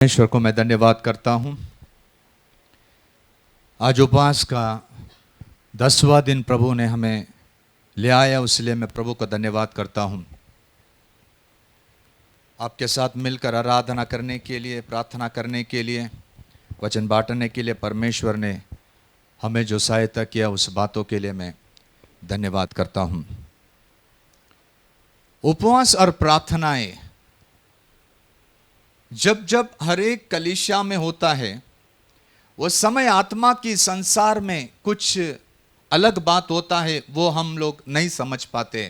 ईश्वर को मैं धन्यवाद करता हूँ। आज उपवास का 10वां दिन प्रभु ने हमें ले आया, उसलिए मैं प्रभु का धन्यवाद करता हूँ। आपके साथ मिलकर आराधना करने के लिए, प्रार्थना करने के लिए, वचन बांटने के लिए परमेश्वर ने हमें जो सहायता किया, उस बातों के लिए मैं धन्यवाद करता हूँ। उपवास और प्रार्थनाएं जब जब हर एक कलीसिया में होता है, वो समय आत्मा की संसार में कुछ अलग बात होता है, वो हम लोग नहीं समझ पाते।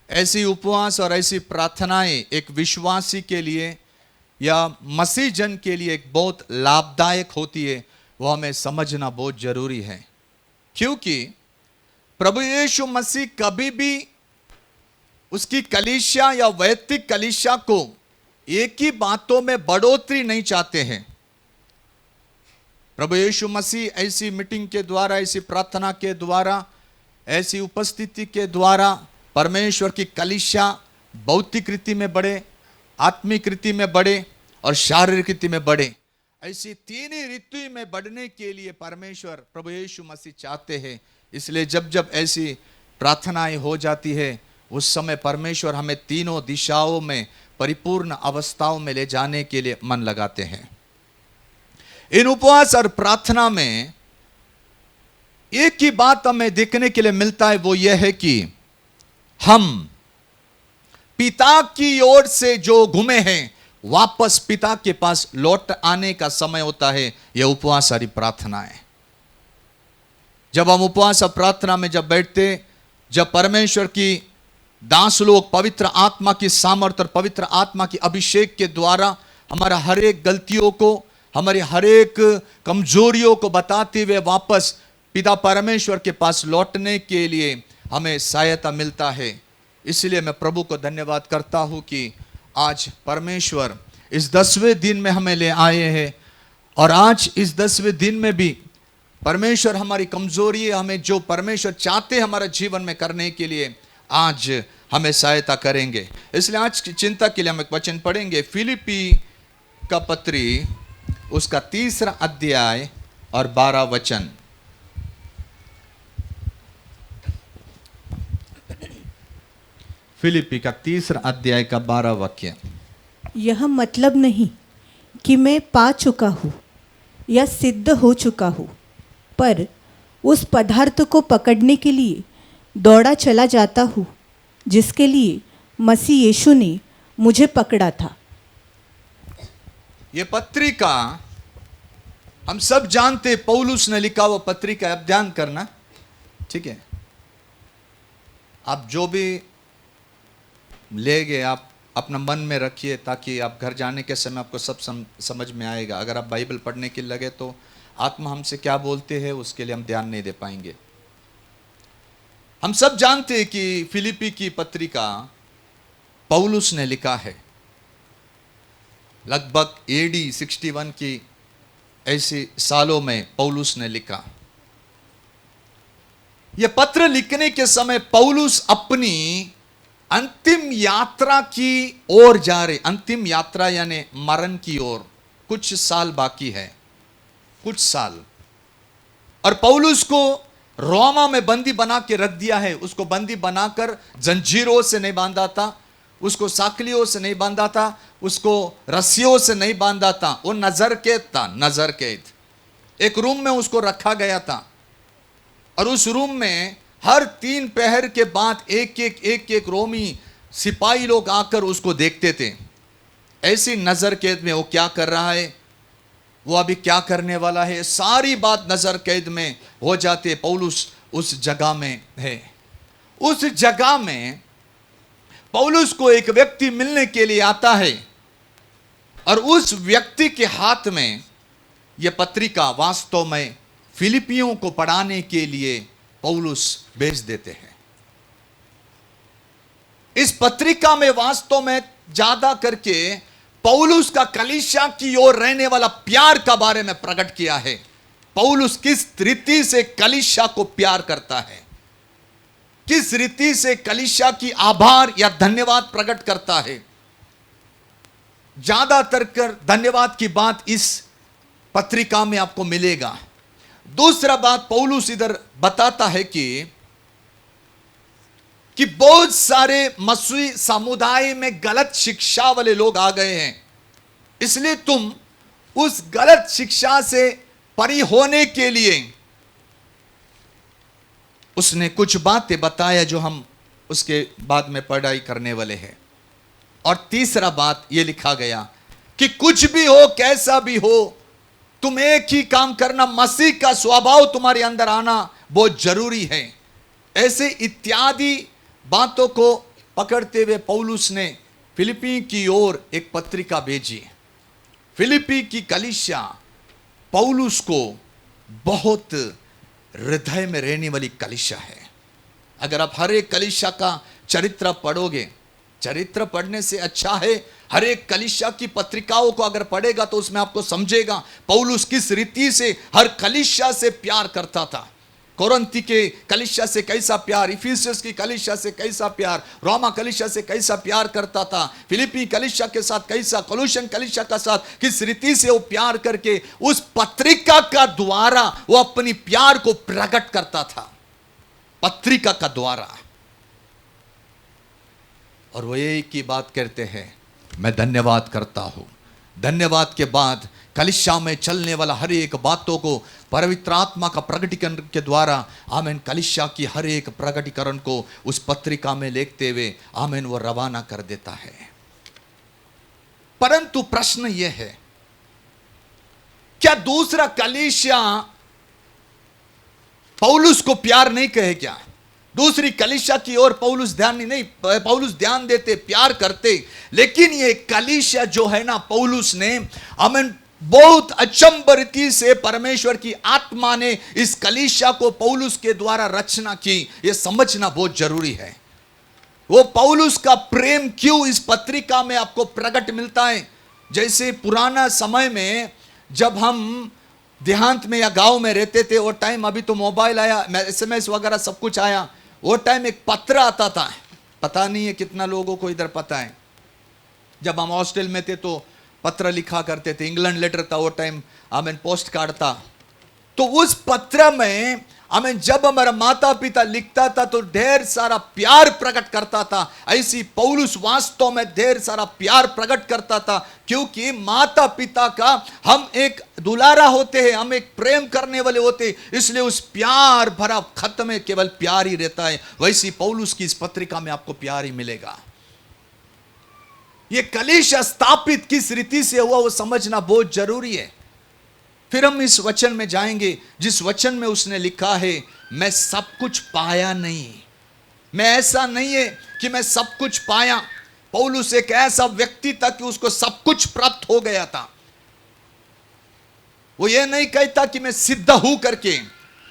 ऐसी उपवास और ऐसी प्रार्थनाएं एक विश्वासी के लिए या मसीह जन के लिए एक बहुत लाभदायक होती है। वो हमें समझना बहुत जरूरी है, क्योंकि प्रभु यीशु मसीह कभी भी उसकी कलीसिया या वैयक्तिक कलीसिया को एक ही बातों में बढ़ोतरी नहीं चाहते हैं। प्रभु यीशु मसीह ऐसी मीटिंग के द्वारा, ऐसी प्रार्थना के द्वारा, ऐसी उपस्थिति के द्वारा परमेश्वर की कलीसिया भौतिक रीति में बढ़े, आत्मिक रीति में बढ़े और शारीरिक रीति में बढ़े। ऐसी तीन ही रीति में बढ़ने के लिए परमेश्वर प्रभु यीशु मसीह चाहते हैं। इसलिए जब जब ऐसी प्रार्थनाएं हो जाती है, उस समय परमेश्वर हमें तीनों दिशाओं में परिपूर्ण अवस्थाओं में ले जाने के लिए मन लगाते हैं। इन उपवास और प्रार्थना में एक ही बात हमें देखने के लिए मिलता है, वो यह है कि हम पिता की ओर से जो घूमे हैं, वापस पिता के पास लौट आने का समय होता है। यह उपवास और प्रार्थना है। जब हम उपवास और प्रार्थना में जब बैठते, जब परमेश्वर की दास लोग पवित्र आत्मा की सामर्थ्य और पवित्र आत्मा की अभिषेक के द्वारा हमारा हर एक गलतियों को, हमारी हर एक कमजोरियों को बताते हुए वापस पिता परमेश्वर के पास लौटने के लिए हमें सहायता मिलता है। इसलिए मैं प्रभु को धन्यवाद करता हूँ कि आज परमेश्वर इस 10वें दिन में हमें ले आए हैं, और आज इस 10वें दिन में भी परमेश्वर हमारी कमजोरी, हमें जो परमेश्वर चाहते हमारा जीवन में करने के लिए, आज हमें सहायता करेंगे। इसलिए आज की चिंता के लिए हम एक वचन पढ़ेंगे, फिलिपी का पत्री, उसका 3 अध्याय और 12 वचन। फिलिपी का 3 अध्याय का 12 वाक्य। यह मतलब नहीं कि मैं पा चुका हूँ या सिद्ध हो चुका हूँ, पर उस पदार्थ को पकड़ने के लिए दौड़ा चला जाता हूँ जिसके लिए मसीह यीशु ने मुझे पकड़ा था। ये पत्रिका हम सब जानते, पौलुस ने लिखा वो पत्रिका। आप ध्यान करना, ठीक है? आप जो भी ले गए, आप अपना मन में रखिए, ताकि आप घर जाने के समय आपको सब समझ में आएगा। अगर आप बाइबल पढ़ने के लगे तो आत्मा हमसे क्या बोलते हैं, उसके लिए हम ध्यान नहीं दे पाएंगे। हम सब जानते हैं कि फिलिपी की पत्रिका पौलुस ने लिखा है। लगभग AD 61 की ऐसे सालों में पौलुस ने लिखा। यह पत्र लिखने के समय पौलुस अपनी अंतिम यात्रा की ओर जा रहे। अंतिम यात्रा यानी मरण की ओर। कुछ साल बाकी है, कुछ साल। और पौलुस को रोमा में बंदी बना के रख दिया है। उसको बंदी बनाकर जंजीरों से नहीं बांधा था, उसको साकलियों से नहीं बांधा था, उसको रस्सियों से नहीं बांधा था। वो नजर कैद था, नजर कैद। एक रूम में उसको रखा गया था, और उस रूम में हर 3 पहर के बाद एक रोमी सिपाही लोग आकर उसको देखते थे। ऐसी नजर कैद में वो क्या कर रहा है, वो अभी क्या करने वाला है, सारी बात नजर कैद में हो जाती है। पौलुस उस जगह में है। उस जगह में पौलुस को एक व्यक्ति मिलने के लिए आता है, और उस व्यक्ति के हाथ में यह पत्रिका वास्तव में फिलिपियों को पढ़ाने के लिए पौलुस भेज देते हैं। इस पत्रिका में वास्तव में ज्यादा करके पौलुस का कलीसिया की ओर रहने वाला प्यार का बारे में प्रकट किया है। पौलुस किस रीति से कलीसिया को प्यार करता है, किस रीति से कलीसिया की आभार या धन्यवाद प्रकट करता है। ज्यादातर कर धन्यवाद की बात इस पत्रिका में आपको मिलेगा। दूसरा बात पौलुस इधर बताता है कि बहुत सारे मसीही समुदाय में गलत शिक्षा वाले लोग आ गए हैं, इसलिए तुम उस गलत शिक्षा से परी होने के लिए उसने कुछ बातें बताया जो हम उसके बाद में पढ़ाई करने वाले हैं। और तीसरा बात यह लिखा गया कि कुछ भी हो, कैसा भी हो, तुम एक ही काम करना, मसीह का स्वभाव तुम्हारे अंदर आना बहुत जरूरी है। ऐसे इत्यादि बातों को पकड़ते हुए पौलुस ने फिलिप्पी की ओर एक पत्रिका भेजी। फिलिप्पी की कलीसिया पौलुस को बहुत हृदय में रहने वाली कलीसिया है। अगर आप हर एक कलीसिया का चरित्र पढ़ोगे, चरित्र पढ़ने से अच्छा है हर एक कलीसिया की पत्रिकाओं को अगर पढ़ेगा तो उसमें आपको समझेगा पौलुस किस रीति से हर कलीसिया से प्यार करता था। कोरिन्थी के कलीसिया से कैसा प्यार, इफिसियस की कलीसिया से कैसा प्यार, रोमा कलीसिया से कैसा प्यार करता था, फिलिप्पी कलीसिया के साथ कैसा, कोलोसियन कलीसिया के साथ किस रीति से वो प्यार करके उस पत्रिका का द्वारा वो अपनी प्यार को प्रकट करता था, पत्रिका का द्वारा। और वो एक ही बात कहते हैं, मैं धन्यवाद करता हूं। धन्यवाद के बाद कलीसिया में चलने वाला हर एक बातों को पवित्र आत्मा का प्रकटीकरण के द्वारा आमीन कलीसिया की हर एक प्रकटीकरण को उस पत्रिका में लिखते हुए आमीन वो रवाना कर देता है। परंतु प्रश्न यह है, क्या दूसरा कलीसिया पौलुस को प्यार नहीं कहे क्या? दूसरी कलीसिया की ओर पौलुस ध्यान देते, प्यार करते, लेकिन ये कलीसिया जो है ना, पौलुस ने आमीन बहुत अचंभ रीति से परमेश्वर की आत्मा ने इस कलीसिया को पौलुस के द्वारा रचना की, यह समझना बहुत जरूरी है। वो पौलुस का प्रेम क्यों इस पत्रिका में आपको प्रकट मिलता है। जैसे पुराना समय में जब हम देहांत में या गांव में रहते थे, वो टाइम, अभी तो मोबाइल आया, SMS वगैरह सब कुछ आया, वो टाइम एक पत्र आता था। पता नहीं है कितना लोगों को इधर पता है। जब हम हॉस्टल में थे तो पत्र लिखा करते थे, इंग्लैंड लेटर था वो टाइम, आमीन पोस्ट कार्ड था। तो उस पत्र में आमीन जब हमारा माता पिता लिखता था तो ढेर सारा प्यार प्रकट करता था। ऐसी पौलुस वास्तव में ढेर सारा प्यार प्रकट करता था, क्योंकि माता पिता का हम एक दुलारा होते हैं, हम एक प्रेम करने वाले होते हैं, इसलिए उस प्यार भरा खत में केवल प्यार ही रहता है। वैसी पौलुस की इस पत्रिका में आपको प्यार ही मिलेगा। ये कलीसिया स्थापित किस रीति से हुआ वो समझना बहुत जरूरी है। फिर हम इस वचन में जाएंगे जिस वचन में उसने लिखा है, मैं सब कुछ पाया नहीं। मैं ऐसा नहीं है कि मैं सब कुछ पाया। पौलुस एक ऐसा व्यक्ति था कि उसको सब कुछ प्राप्त हो गया था। वो ये नहीं कहता कि मैं सिद्ध हूं करके,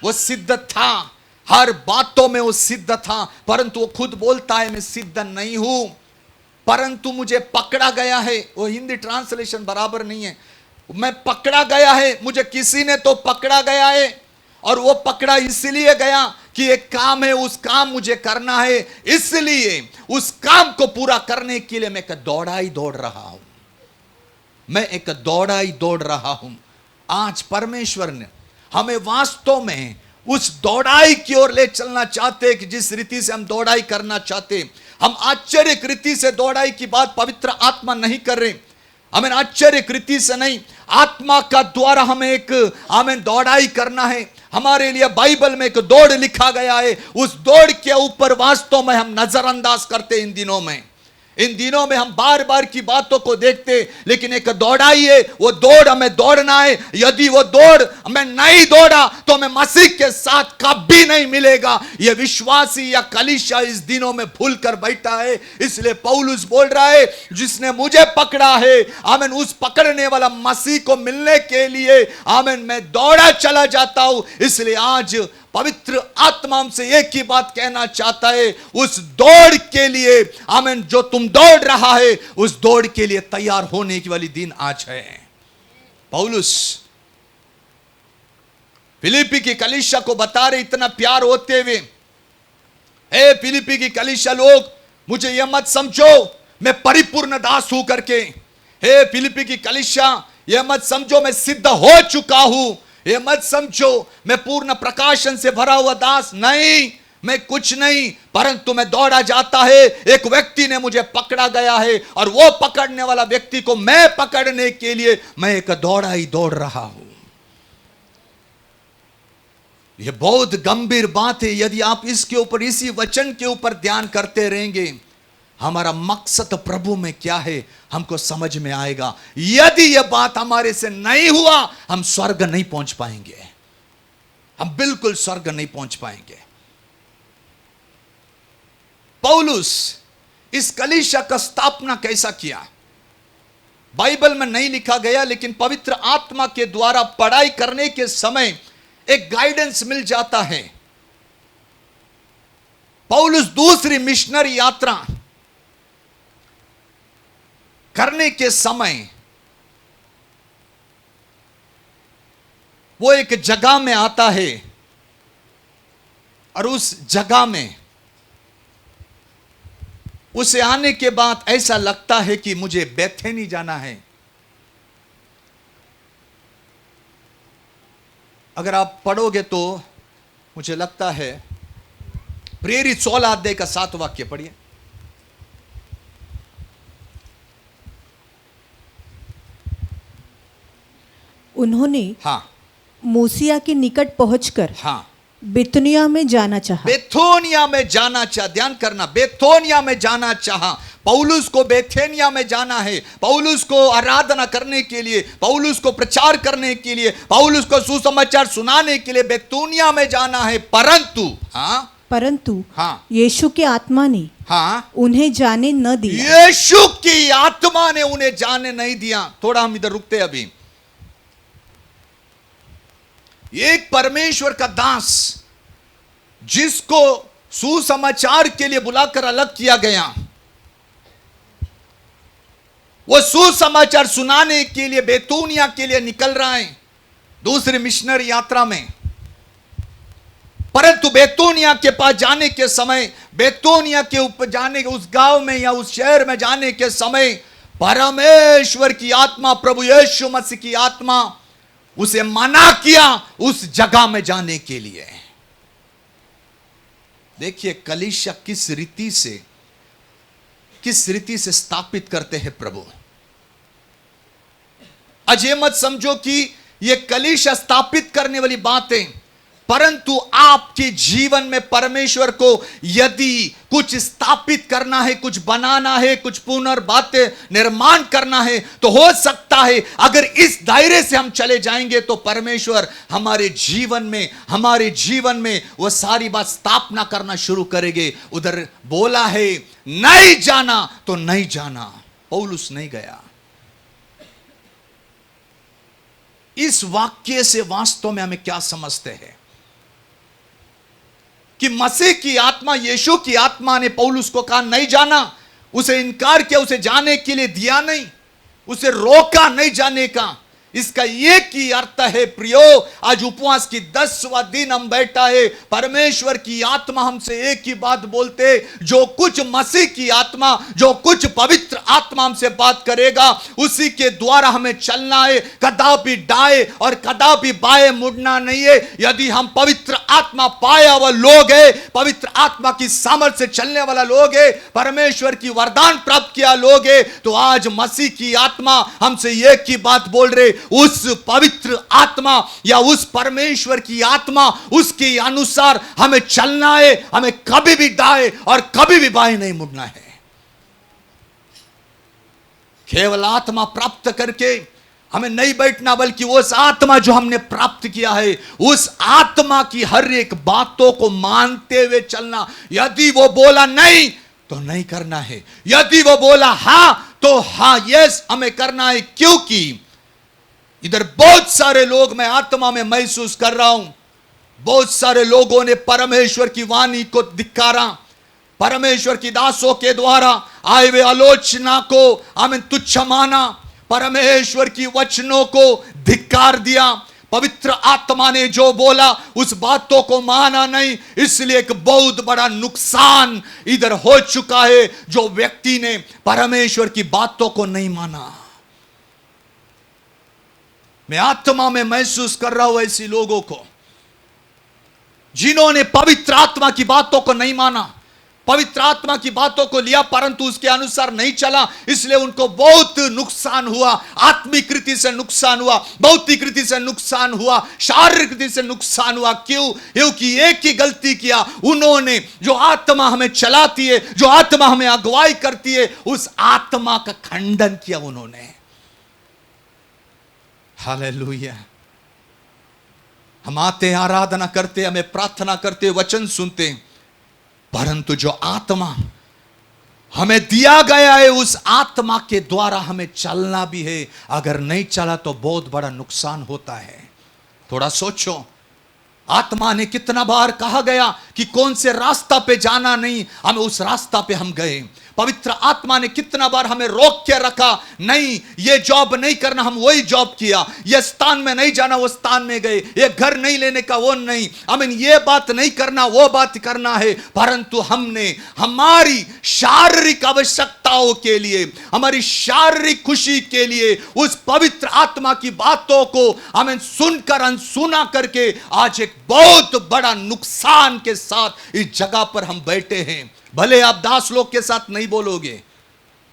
वो सिद्ध था, हर बातों में वो सिद्ध था, परंतु वो खुद बोलता है मैं सिद्ध नहीं हूं, परंतु मुझे पकड़ा गया है। वो हिंदी ट्रांसलेशन बराबर नहीं है। मैं पकड़ा गया है, मुझे किसी ने तो पकड़ा गया है, और वो पकड़ा इसलिए गया कि एक काम है, उस काम मुझे करना है, इसलिए उस काम को पूरा करने के लिए मैं एक दौड़ा ही दौड़ रहा हूं। मैं एक दौड़ा ही दौड़ रहा हूं। आज परमेश्वर ने हमें वास्तव में उस दौड़ाई की ओर ले चलना चाहते हैं कि जिस रीति से हम दौड़ाई करना चाहते। हम आश्चर्य रीति से दौड़ाई की बात पवित्र आत्मा नहीं कर रहे, हमें आश्चर्य कृति से नहीं, आत्मा का द्वारा हमें एक हमें दौड़ाई करना है। हमारे लिए बाइबल में एक दौड़ लिखा गया है, उस दौड़ के ऊपर वास्तव में हम नजरअंदाज करते इन दिनों में। इन दिनों में हम बार बार की बातों को देखते, लेकिन एक दौड़ाई है, वो दौड़ हमें दौड़ना है। यदि वो दौड़ मैं नहीं दौड़ा तो मैं मसीह के साथ कभी नहीं मिलेगा। ये विश्वासी या कलीसिया इस दिनों में भूल कर बैठा है। इसलिए पौलुस बोल रहा है, जिसने मुझे पकड़ा है, आमीन, उस पकड़ने वाला मसीह को मिलने के लिए आमीन मैं दौड़ा चला जाता हूं। इसलिए आज पवित्र आत्मा हमसे एक ही बात कहना चाहता है, उस दौड़ के लिए आमीन जो तुम दौड़ रहा है, उस दौड़ के लिए तैयार होने की वाली दिन आज है। पौलुस फिलिप्पी की कलीसिया को बता रहे इतना प्यार होते हुए, हे फिलिप्पी की कलीसिया लोग, मुझे यह मत समझो मैं परिपूर्ण दास हूं करके। हे फिलिप्पी की कलीसिया, यह मत समझो मैं सिद्ध हो चुका हूं, यह मत समझो मैं पूर्ण प्रकाशन से भरा हुआ दास, नहीं, मैं कुछ नहीं, परंतु मैं दौड़ा जाता है, एक व्यक्ति ने मुझे पकड़ा गया है और वो पकड़ने वाला व्यक्ति को मैं पकड़ने के लिए मैं एक दौड़ा ही दौड़ रहा हूं। यह बहुत गंभीर बात है। यदि आप इसके ऊपर, इसी वचन के ऊपर ध्यान करते रहेंगे, हमारा मकसद प्रभु में क्या है हमको समझ में आएगा। यदि यह बात हमारे से नहीं हुआ, हम स्वर्ग नहीं पहुंच पाएंगे, हम बिल्कुल स्वर्ग नहीं पहुंच पाएंगे। पौलुस इस कलीसिया का स्थापना कैसा किया, बाइबल में नहीं लिखा गया, लेकिन पवित्र आत्मा के द्वारा पढ़ाई करने के समय एक गाइडेंस मिल जाता है। पौलुस दूसरी मिशनरी यात्रा करने के समय वो एक जगह में आता है और उस जगह में उसे आने के बाद ऐसा लगता है कि मुझे बेथेनी जाना है। अगर आप पढ़ोगे तो मुझे लगता है प्रेरित 16 अध्याय का 7 वाक्य पढ़िए। उन्होंने हाँ, मूसिया के निकट पहुंचकर हाँ, बितुनिया में जाना चाहा। बेथोनिया में जाना चाह, ध्यान करना, बेथोनिया में जाना चाहा। पौलुस को बेथेनिया में जाना है, पौलुस को आराधना करने के लिए, पौलुस को प्रचार करने के लिए, पौलुस को सुसमाचार सुनाने के लिए बेथोनिया में जाना है। परंतु हाँ, यीशु की आत्मा ने हाँ, उन्हें जाने न दिया। यीशु की आत्मा ने उन्हें जाने नहीं दिया। थोड़ा हम इधर रुकते अभी। एक परमेश्वर का दास जिसको सुसमाचार के लिए बुलाकर अलग किया गया, वो सुसमाचार सुनाने के लिए बेतूनिया के लिए निकल रहा है दूसरी मिशनरी यात्रा में। परंतु बेतूनिया के पास जाने के समय, बेतूनिया के ऊपर जाने के, उस गांव में या उस शहर में जाने के समय परमेश्वर की आत्मा, प्रभु यीशु मसीह की आत्मा उसे मना किया उस जगह में जाने के लिए। देखिए कलीसिया किस रीति से स्थापित करते हैं प्रभु। अजय मत समझो कि यह कलीसिया स्थापित करने वाली बातें, परंतु आपके जीवन में परमेश्वर को यदि कुछ स्थापित करना है, कुछ बनाना है, कुछ पुनर्बातें निर्माण करना है, तो हो सकता है अगर इस दायरे से हम चले जाएंगे तो परमेश्वर हमारे जीवन में वो सारी बात स्थापना करना शुरू करेंगे। उधर बोला है नहीं जाना तो नहीं जाना, पौलुस नहीं गया। इस वाक्य से वास्तव में हमें क्या समझते हैं कि मसीह की आत्मा, यीशु की आत्मा ने पौलुस को कहा नहीं जाना, उसे इनकार किया, उसे जाने के लिए दिया नहीं, उसे रोका नहीं जाने का। इसका एक ही अर्थ है प्रियो, आज उपवास की 10वां दिन हम बैठा है, परमेश्वर की आत्मा हमसे एक ही बात बोलते, जो कुछ मसीह की आत्मा, जो कुछ पवित्र आत्मा हमसे बात करेगा उसी के द्वारा हमें चलना है। कदापि दाएं और कदापि बाएं मुड़ना नहीं है। यदि हम पवित्र आत्मा पाया हुआ लोग है, पवित्र आत्मा की सामर्थ्य से चलने वाला लोग है, परमेश्वर की वरदान प्राप्त किया लोग है, तो आज मसीह की आत्मा हमसे एक ही बात बोल रहे, उस पवित्र आत्मा या उस परमेश्वर की आत्मा, उसके अनुसार हमें चलना है। हमें कभी भी दाएं और कभी भी बाएं नहीं मुड़ना है। केवल आत्मा प्राप्त करके हमें नहीं बैठना, बल्कि उस आत्मा जो हमने प्राप्त किया है, उस आत्मा की हर एक बातों को मानते हुए चलना। यदि वो बोला नहीं तो नहीं करना है, यदि वो बोला हां तो हां, यस हमें करना है। क्योंकि इधर बहुत सारे लोग मैं आत्मा में महसूस कर रहा हूं, बहुत सारे लोगों ने परमेश्वर की वाणी को धिक्कारा, परमेश्वर की दासों के द्वारा आए हुए आलोचना को हमें तुच्छ माना, परमेश्वर की वचनों को धिक्कार दिया, पवित्र आत्मा ने जो बोला उस बातों को माना नहीं। इसलिए एक बहुत बड़ा नुकसान इधर हो चुका है, जो व्यक्ति ने परमेश्वर की बातों को नहीं माना। मैं आत्मा में महसूस कर रहा हूं ऐसी लोगों को जिन्होंने पवित्र आत्मा की बातों को नहीं माना, पवित्र आत्मा की बातों को लिया परंतु उसके अनुसार नहीं चला, इसलिए उनको बहुत नुकसान हुआ। आत्मिक रीति से नुकसान हुआ, भौतिक रीति से नुकसान हुआ, शारीरिक रीति से नुकसान हुआ। क्यों? क्योंकि एक ही गलती किया उन्होंने, जो आत्मा हमें चलाती है, जो आत्मा हमें अगुवाई करती है, उस आत्मा का खंडन किया उन्होंने। हालेलुया। हम आते, आराधना करते, हमें प्रार्थना करते, वचन सुनते, परंतु जो आत्मा हमें दिया गया है उस आत्मा के द्वारा हमें चलना भी है। अगर नहीं चला तो बहुत बड़ा नुकसान होता है। थोड़ा सोचो, आत्मा ने कितना बार कहा गया कि कौन से रास्ता पे जाना नहीं, हमें उस रास्ता पे हम गए। पवित्र आत्मा ने कितना बार हमें रोक के रखा, नहीं ये जॉब नहीं करना, हम वही जॉब किया। ये स्थान में नहीं जाना, वो स्थान में गए। ये घर नहीं लेने का, वो नहीं, हमें ये बात नहीं करना, वो बात करना है। परंतु हमने हमारी शारीरिक आवश्यकताओं के लिए, हमारी शारीरिक खुशी के लिए उस पवित्र आत्मा की बातों को हमें सुनकर अनसुना करके आज एक बहुत बड़ा नुकसान के साथ इस जगह पर हम बैठे हैं। भले आप दास लोग के साथ नहीं बोलोगे,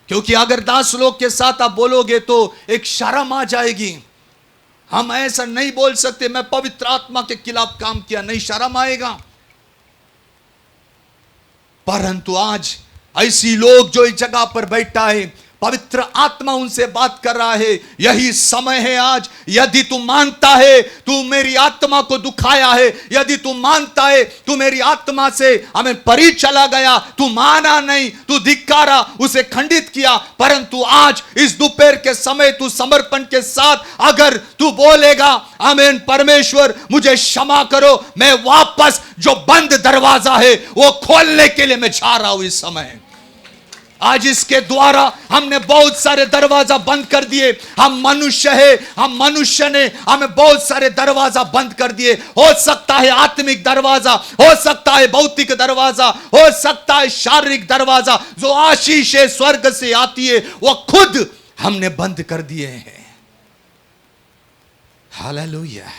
क्योंकि अगर दास लोग के साथ आप बोलोगे तो एक शर्म आ जाएगी। हम ऐसा नहीं बोल सकते मैं पवित्र आत्मा के खिलाफ काम किया, नहीं, शर्म आएगा। परंतु आज ऐसी लोग जो इस जगह पर बैठा है, पवित्र आत्मा उनसे बात कर रहा है। यही समय है आज, यदि तू मानता है तू मेरी आत्मा को दुखाया है, यदि तू मानता है तू मेरी आत्मा से हमें परी चला गया, तू माना नहीं, तू धिक्कारा, उसे खंडित किया, परंतु आज इस दोपहर के समय तू समर्पण के साथ अगर तू बोलेगा आमीन, परमेश्वर मुझे क्षमा करो, मैं वापस जो बंद दरवाजा है वो खोलने के लिए मैं जा रहा हूं इस समय। आज इसके द्वारा हमने बहुत सारे दरवाजा बंद कर दिए। हम मनुष्य है, हम मनुष्य ने हमें बहुत सारे दरवाजा बंद कर दिए। हो सकता है आत्मिक दरवाजा, हो सकता है भौतिक दरवाजा, हो सकता है शारीरिक दरवाजा, जो आशीष है स्वर्ग से आती है, वो खुद हमने बंद कर दिए हैं। हालेलुया।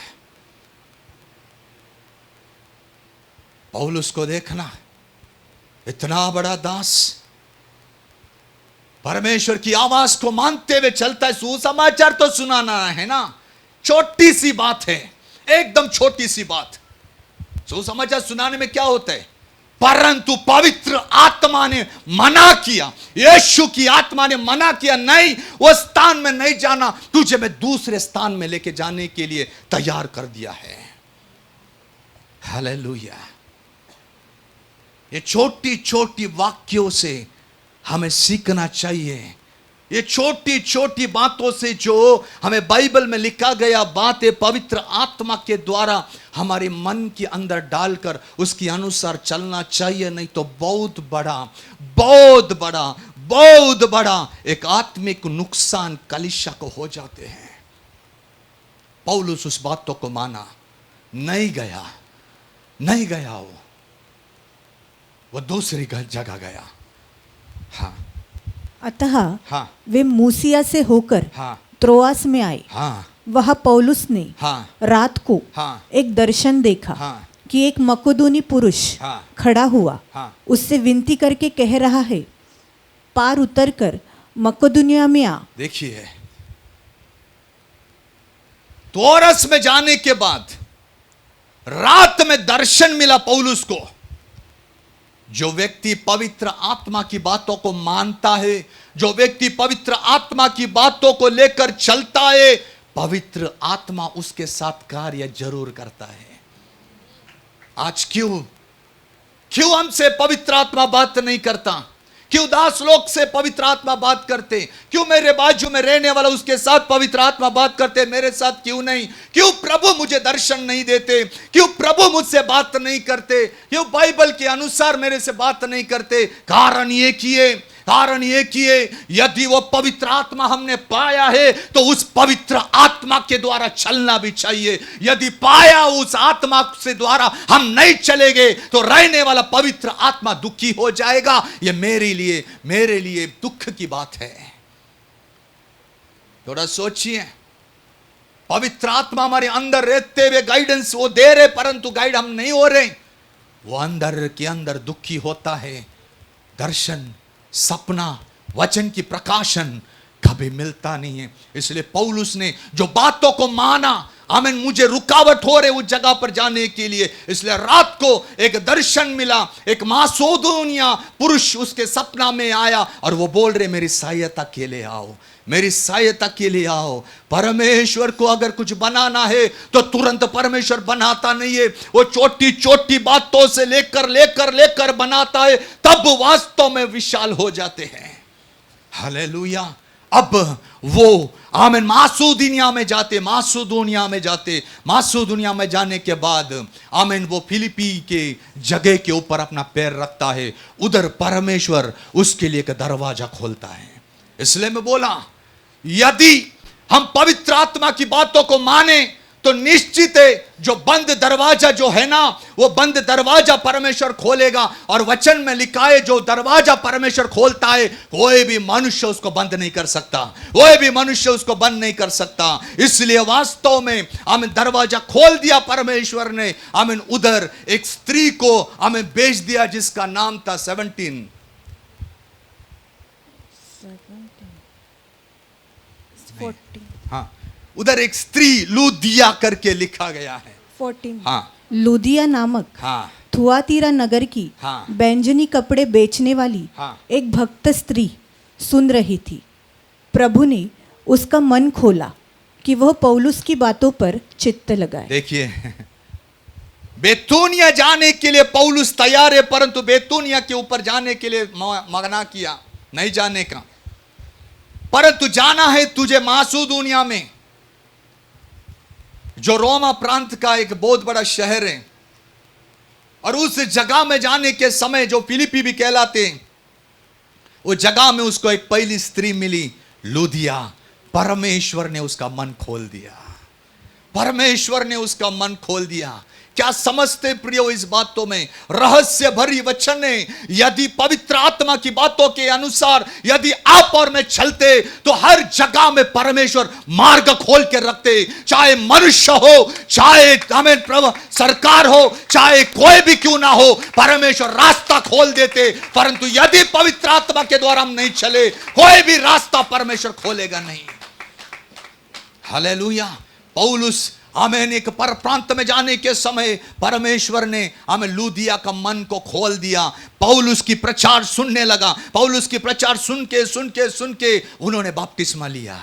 पौलुस को देखना, इतना बड़ा दास परमेश्वर की आवाज को मानते हुए चलता है। सुसमाचार तो सुनाना है ना, छोटी सी बात है, एकदम छोटी सी बात। सुसमाचार सुनाने में क्या होता है, परंतु पवित्र आत्मा ने मना किया, यीशु की आत्मा ने मना किया, नहीं वो स्थान में नहीं जाना, तुझे मैं दूसरे स्थान में लेके जाने के लिए तैयार कर दिया है। हालेलुया। ये छोटी छोटी वाक्यों से हमें सीखना चाहिए। ये छोटी छोटी बातों से जो हमें बाइबल में लिखा गया बातें पवित्र आत्मा के द्वारा हमारे मन के अंदर डालकर उसके अनुसार चलना चाहिए, नहीं तो बहुत बड़ा एक आत्मिक नुकसान कलीसिया को हो जाते हैं। पौलुस उस बातों को माना, नहीं गया वो दूसरी जगह गया। हाँ। अतः हाँ। वे मूसिया से होकर हाँ। त्रोआस में आए। हाँ। वहाँ पौलुस ने हाँ। रात को हाँ। एक दर्शन देखा हाँ। कि एक मकदूनी पुरुष हाँ। खड़ा हुआ, हाँ। उससे विनती करके कह रहा है, पार उतरकर मकदूनिया में आ। देखिए, त्रोआस में जाने के बाद रात में दर्शन मिला पौलुस को। जो व्यक्ति पवित्र आत्मा की बातों को मानता है, जो व्यक्ति पवित्र आत्मा की बातों को लेकर चलता है, पवित्र आत्मा उसके साथ कार्य जरूर करता है। आज क्यों हमसे पवित्र आत्मा बात नहीं करता? क्यों दास लोग से पवित्र आत्मा बात करते? क्यों मेरे बाजू में रहने वाला उसके साथ पवित्र आत्मा बात करते, मेरे साथ क्यों नहीं? क्यों प्रभु मुझे दर्शन नहीं देते? क्यों प्रभु मुझसे बात नहीं करते? क्यों बाइबल के अनुसार मेरे से बात नहीं करते? कारण ये किए, यदि वो पवित्र आत्मा हमने पाया है तो उस पवित्र आत्मा के द्वारा चलना भी चाहिए। यदि पाया उस आत्मा से द्वारा हम नहीं चलेंगे तो रहने वाला पवित्र आत्मा दुखी हो जाएगा। ये मेरे लिए दुख की बात है। थोड़ा सोचिए, पवित्र आत्मा हमारे अंदर रहते हुए गाइडेंस वो दे रहे, परंतु गाइड हम नहीं हो रहे। वो अंदर के अंदर दुखी होता है। दर्शन, सपना, वचन की प्रकाशन कभी मिलता नहीं है। इसलिए पौलुस ने जो बातों को माना, आमीन, मुझे रुकावट हो रहे उस जगह पर जाने के लिए, इसलिए रात को एक दर्शन मिला, एक मासोदोनिया पुरुष उसके सपना में आया और वो बोल रहे मेरी सहायता के लिए आओ, मेरी सहायता के लिए आओ। परमेश्वर को अगर कुछ बनाना है तो तुरंत परमेश्वर बनाता नहीं है, वो छोटी छोटी बातों से लेकर लेकर लेकर बनाता है, तब वास्तव में विशाल हो जाते हैं। हालेलुया। अब वो आमीन मासुदुनिया में जाते, मासुदुनिया में जाने के बाद आमीन वो फिलिपी के जगह के ऊपर अपना पैर रखता है। उधर परमेश्वर उसके लिए एक दरवाजा खोलता है। इसलिए मैं बोला, यदि हम पवित्र आत्मा की बातों को माने तो निश्चित है जो बंद दरवाजा जो है ना, वो बंद दरवाजा परमेश्वर खोलेगा। और वचन में लिखा है जो दरवाजा परमेश्वर खोलता है कोई भी मनुष्य उसको बंद नहीं कर सकता, कोई भी मनुष्य उसको बंद नहीं कर सकता। इसलिए वास्तव में हमें दरवाजा खोल दिया परमेश्वर ने। हमें उधर एक स्त्री को हमें भेज दिया जिसका नाम था 17 हाँ, उधर एक स्त्री लूदिया करके लिखा गया है 14। हाँ, लूदिया नामक हाँ, थुआतीरा नगर की हाँ, बैंजनी कपड़े बेचने वाली हाँ, एक भक्त स्त्री सुन रही थी। प्रभु ने उसका मन खोला कि वह पौलुस की बातों पर चित्त लगाए। देखिए, बेतूनिया जाने के लिए पौलुस तैयार है, परंतु बेतूनिया के ऊपर जाने के लिए मना किया, नहीं जाने का। परंतु जाना है तुझे मासुदुनिया में, जो रोमा प्रांत का एक बहुत बड़ा शहर है। और उस जगह में जाने के समय जो फिलिपी भी कहलाते हैं, उस जगह में उसको एक पहली स्त्री मिली, लूदिया। परमेश्वर ने उसका मन खोल दिया, परमेश्वर ने उसका मन खोल दिया। क्या समझते प्रियो इस बातों में? रहस्य भरी वचन है। यदि पवित्र आत्मा की बातों के अनुसार यदि आप और मैं चलते तो हर जगह में परमेश्वर मार्ग खोल के रखते। चाहे मनुष्य हो, चाहे हमें प्रभु सरकार हो, चाहे कोई भी क्यों ना हो, परमेश्वर रास्ता खोल देते। परंतु यदि पवित्र आत्मा के द्वारा हम नहीं चले, कोई भी रास्ता परमेश्वर खोलेगा नहीं। हालेलुया। पौलुस आमीन एक पर प्रांत में जाने के समय परमेश्वर ने हमें लूदिया का मन को खोल दिया। पौलुस की प्रचार सुनने लगा। पौलुस की प्रचार सुन के उन्होंने बपतिस्मा लिया।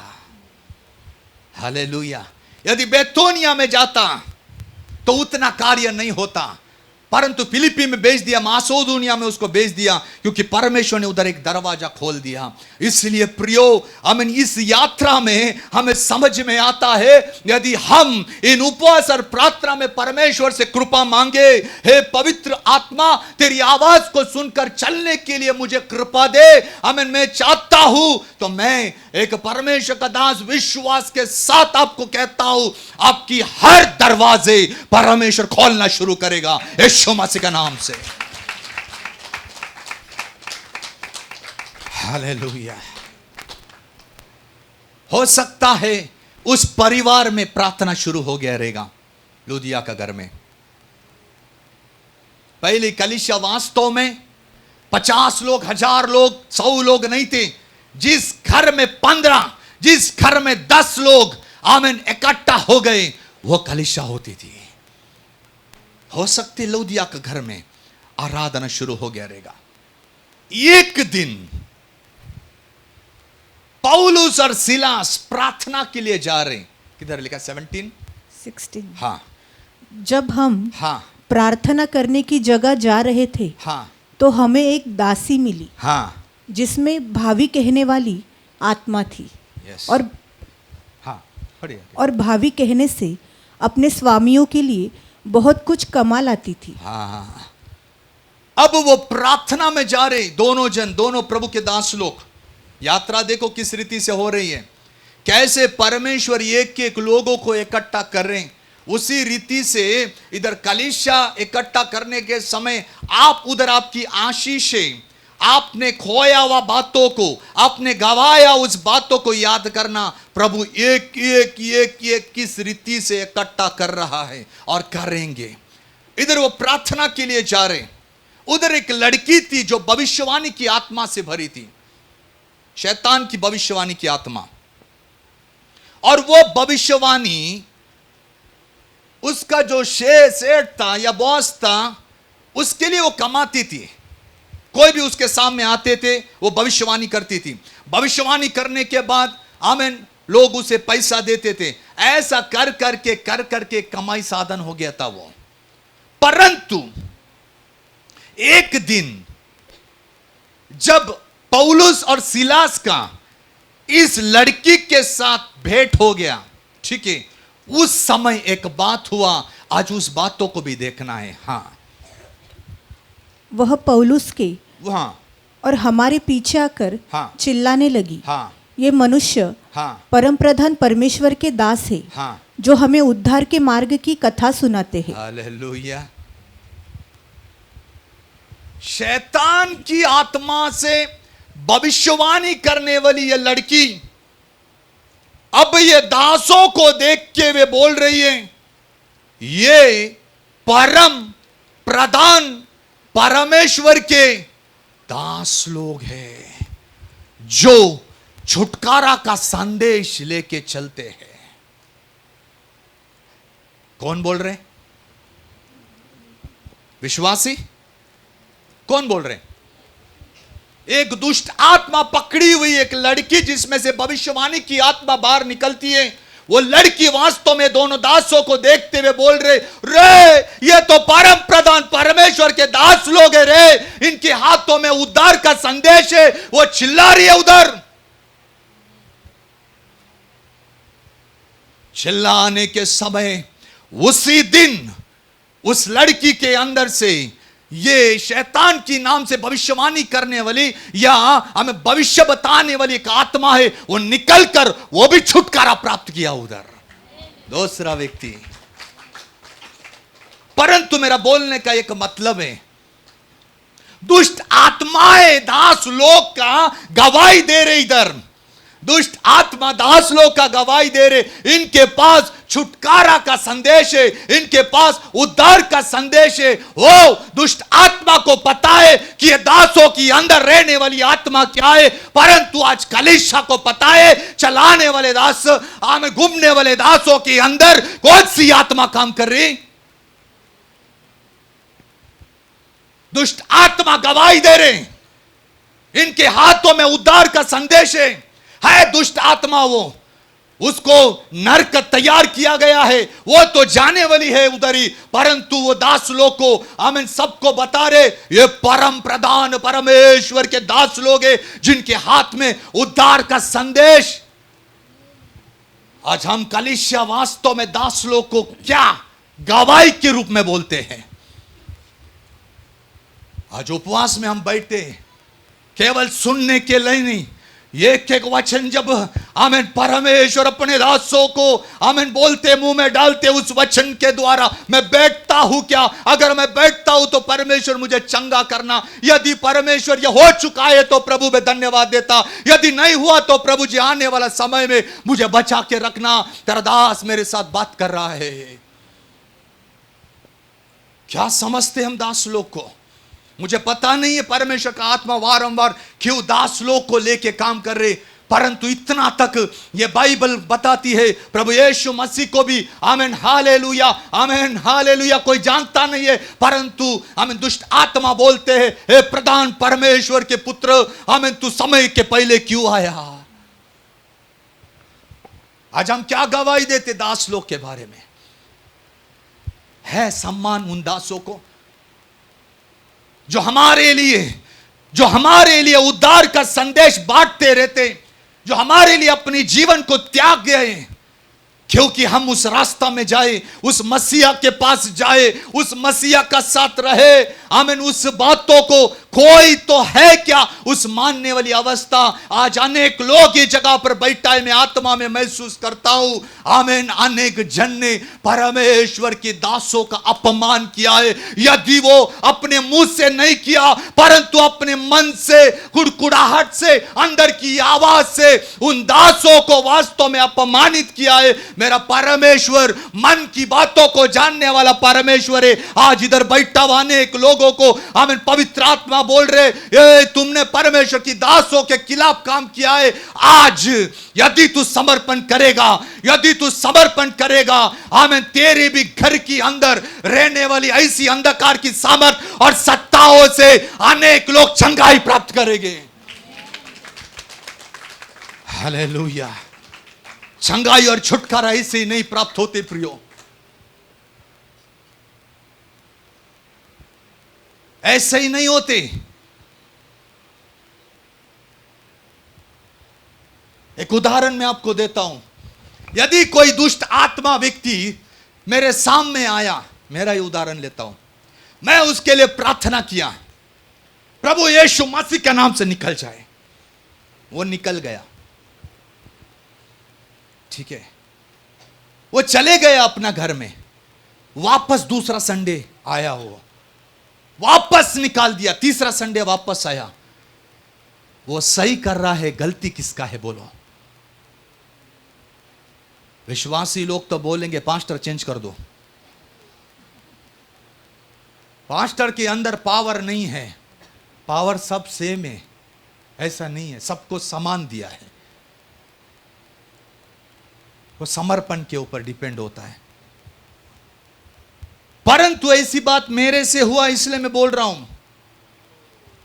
हालेलुया। यदि बेतोनिया में जाता तो उतना कार्य नहीं होता, परंतु फिलिपी में भेज दिया, मासोदुनिया में उसको भेज दिया, क्योंकि परमेश्वर ने उधर एक दरवाजा खोल दिया। इसलिए प्रियो, हमें इस यात्रा में हमें समझ में आता है, यदि हम इन उपवास और प्रार्थना में परमेश्वर से कृपा मांगे, हे पवित्र आत्मा तेरी आवाज को सुनकर चलने के लिए मुझे कृपा दे, हमें मैं चाहता हूं, तो मैं एक परमेश्वर का दास विश्वास के साथ आपको कहता हूं, आपकी हर दरवाजे परमेश्वर खोलना शुरू करेगा यीशु मसीह का नाम से। हालेलुया। हो सकता है उस परिवार में प्रार्थना शुरू हो गया रहेगा, लूदिया का घर में। पहले कलीसिया वास्तव में 50 लोग, 1000 लोग, 100 लोग नहीं थे। जिस घर में 15, जिस घर में 10 लोग आमीन इकट्ठा हो गए, वो कलीसिया होती थी। हो सकती लूदिया के घर में आराधना शुरू हो गया रहेगा। एक दिन पौलुस और सिलास प्रार्थना के लिए जा रहे। किधर लिखा? 16। हाँ, जब हम हाँ, प्रार्थना करने की जगह जा रहे थे, हाँ, तो हमें एक दासी मिली, हाँ, जिसमें भावी कहने वाली आत्मा थी। यस, और हाँ, और भावी कहने से अपने स्वामियों के लिए बहुत कुछ कमा लाती थी। हाँ। अब वो प्रार्थना में जा रहे दोनों जन, दोनों प्रभु के दास लोग। यात्रा देखो किस रीति से हो रही है, कैसे परमेश्वर एक एक लोगों को इकट्ठा कर रहे हैं। उसी रीति से इधर कलीसिया इकट्ठा करने के समय आप उधर आपकी आशीषें, आपने खोया हुआ बातों को, आपने गवाया उस बातों को याद करना। प्रभु एक एक एक एक किस रीति से इकट्ठा कर रहा है और करेंगे। इधर वो प्रार्थना के लिए जा रहे, उधर एक लड़की थी जो भविष्यवाणी की आत्मा से भरी थी, शैतान की भविष्यवाणी की आत्मा। और वो भविष्यवाणी, उसका जो सेठ था या बॉस था, उसके लिए वो कमाती थी। कोई भी उसके सामने आते थे, वो भविष्यवाणी करती थी। भविष्यवाणी करने के बाद आमीन, लोग उसे पैसा देते थे। ऐसा कर करके कमाई साधन हो गया था वो। परंतु एक दिन जब पौलुस और सिलास का इस लड़की के साथ भेंट हो गया, ठीक है, उस समय एक बात हुआ। आज उस बातों को भी देखना है। हाँ, वह पौलुस के वहां और हमारे पीछे आकर हाँ। चिल्लाने लगी, हाँ ये मनुष्य हाँ परम प्रधान परमेश्वर के दास है, हाँ, जो हमें उद्धार के मार्ग की कथा सुनाते हैं। हालेलुया। शैतान की आत्मा से भविष्यवाणी करने वाली ये लड़की अब ये दासों को देख के वे बोल रही है, ये परम प्रधान परमेश्वर के दास लोग हैं जो छुटकारा का संदेश लेके चलते हैं। कौन बोल रहे? विश्वासी? कौन बोल रहे? एक दुष्ट आत्मा पकड़ी हुई एक लड़की, जिसमें से भविष्यवाणी की आत्मा बाहर निकलती है। वो लड़की वास्तव में दोनों दासों को देखते हुए बोल रहे, रे ये तो परम प्रधान परमेश्वर के दास लोग हैं रे, इनके हाथों में उद्धार का संदेश है। वो चिल्ला रही है उधर। चिल्लाने के समय उसी दिन उस लड़की के अंदर से ये शैतान की नाम से भविष्यवाणी करने वाली या हमें भविष्य बताने वाली एक आत्मा है, वो निकलकर वो भी छुटकारा प्राप्त किया उधर। दूसरा व्यक्ति। परंतु मेरा बोलने का एक मतलब है, दुष्ट आत्माएं दास लोग का गवाही दे रहे, इधर दुष्ट आत्मा दास लोग का गवाही दे रहे। इनके पास छुटकारा का संदेश है, इनके पास उद्धार का संदेश है। वो दुष्ट आत्मा को पता है कि ये दासों की अंदर रहने वाली आत्मा क्या है, परंतु आज कलीसिया को पता है चलाने वाले दास, हमें घूमने वाले दासों के अंदर कौन सी आत्मा काम कर रही। दुष्ट आत्मा गवाही दे रहे, इनके हाथों में उद्धार का संदेश है दुष्ट आत्मा, वो उसको नरक तैयार किया गया है, वो तो जाने वाली है उधर ही, परंतु वो दास लोग को आमीन सबको बता रहे, ये परम प्रधान परमेश्वर के दास लोग हैं जिनके हाथ में उद्धार का संदेश। आज हम कलीसिया वास्तव में दास लोग को क्या गवाही के रूप में बोलते हैं। आज उपवास में हम बैठे केवल सुनने के लिए नहीं, एक एक वचन जब आमीन परमेश्वर अपने दासों को आमीन बोलते, मुंह में डालते, उस वचन के द्वारा मैं बैठता हूं क्या? अगर मैं बैठता हूं तो परमेश्वर मुझे चंगा करना, यदि परमेश्वर ये हो चुका है तो प्रभु में धन्यवाद देता, यदि नहीं हुआ तो प्रभु जी आने वाला समय में मुझे बचा के रखना, तेरा दास मेरे साथ बात कर रहा है। क्या समझते हम दास लोग को? मुझे पता नहीं है परमेश्वर का आत्मा वारंवार क्यों दास लोग को लेके काम कर रहे, परंतु इतना तक ये बाइबल बताती है प्रभु यीशु मसीह को भी आमीन हालेलुया, आमीन हालेलुया कोई जानता नहीं है, परंतु आमीन दुष्ट आत्मा बोलते हैं, हे प्रधान परमेश्वर के पुत्र, आमीन तू समय के पहले क्यों आया। आज हम क्या गवाही देते दास लोग के बारे में? है सम्मान उन दासों को जो हमारे लिए उद्धार का संदेश बांटते रहते, जो हमारे लिए अपनी जीवन को त्याग गए, क्योंकि हम उस रास्ता में जाए, उस मसीहा के पास जाए, उस मसीहा का साथ रहे, आमीन उस बातों को कोई तो है क्या उस मानने वाली अवस्था। आज अनेक लोग ये जगह पर बैठा है, मैं आत्मा में महसूस करता हूं, आमीन, अनेक जन ने परमेश्वर के दासों का अपमान किया है। यदि वो अपने मुंह से नहीं किया परंतु अपने मन से, कुड़कुड़ाहट से, अंदर की आवाज से उन दासों को वास्तव में अपमानित किया है। मेरा परमेश्वर मन की बातों को जानने वाला परमेश्वर है। आज इधर बैठा हुआ अनेक लोगों को आमीन पवित्र आत्मा बोल रहे, ये तुमने परमेश्वर की दासों के खिलाफ काम किया है। आज यदि तू समर्पण करेगा, यदि तू समर्पण करेगा, आमीन, तेरे भी घर के अंदर रहने वाली ऐसी अंधकार की सामर्थ और सत्ताओं से अनेक लोग चंगाई प्राप्त करेंगे। हालेलुया। चंगाई और छुटकारा ऐसे ही नहीं प्राप्त होते प्रियो, ऐसे ही नहीं होते। एक उदाहरण मैं आपको देता हूं। यदि कोई दुष्ट आत्मा व्यक्ति मेरे सामने आया, मेरा ही उदाहरण लेता हूं, मैं उसके लिए प्रार्थना किया, प्रभु यीशु मसीह के नाम से निकल जाए। वो निकल गया, ठीक है, वो चले गए अपना घर में। वापस दूसरा संडे आया, हो वापस निकाल दिया। तीसरा संडे वापस आया। वो सही कर रहा है, गलती किसका है बोलो? विश्वासी लोग तो बोलेंगे पास्टर चेंज कर दो, पास्टर के अंदर पावर नहीं है। पावर सब सेम है, ऐसा नहीं है, सबको समान दिया है। वो समर्पण के ऊपर डिपेंड होता है। परंतु ऐसी बात मेरे से हुआ, इसलिए मैं बोल रहा हूं।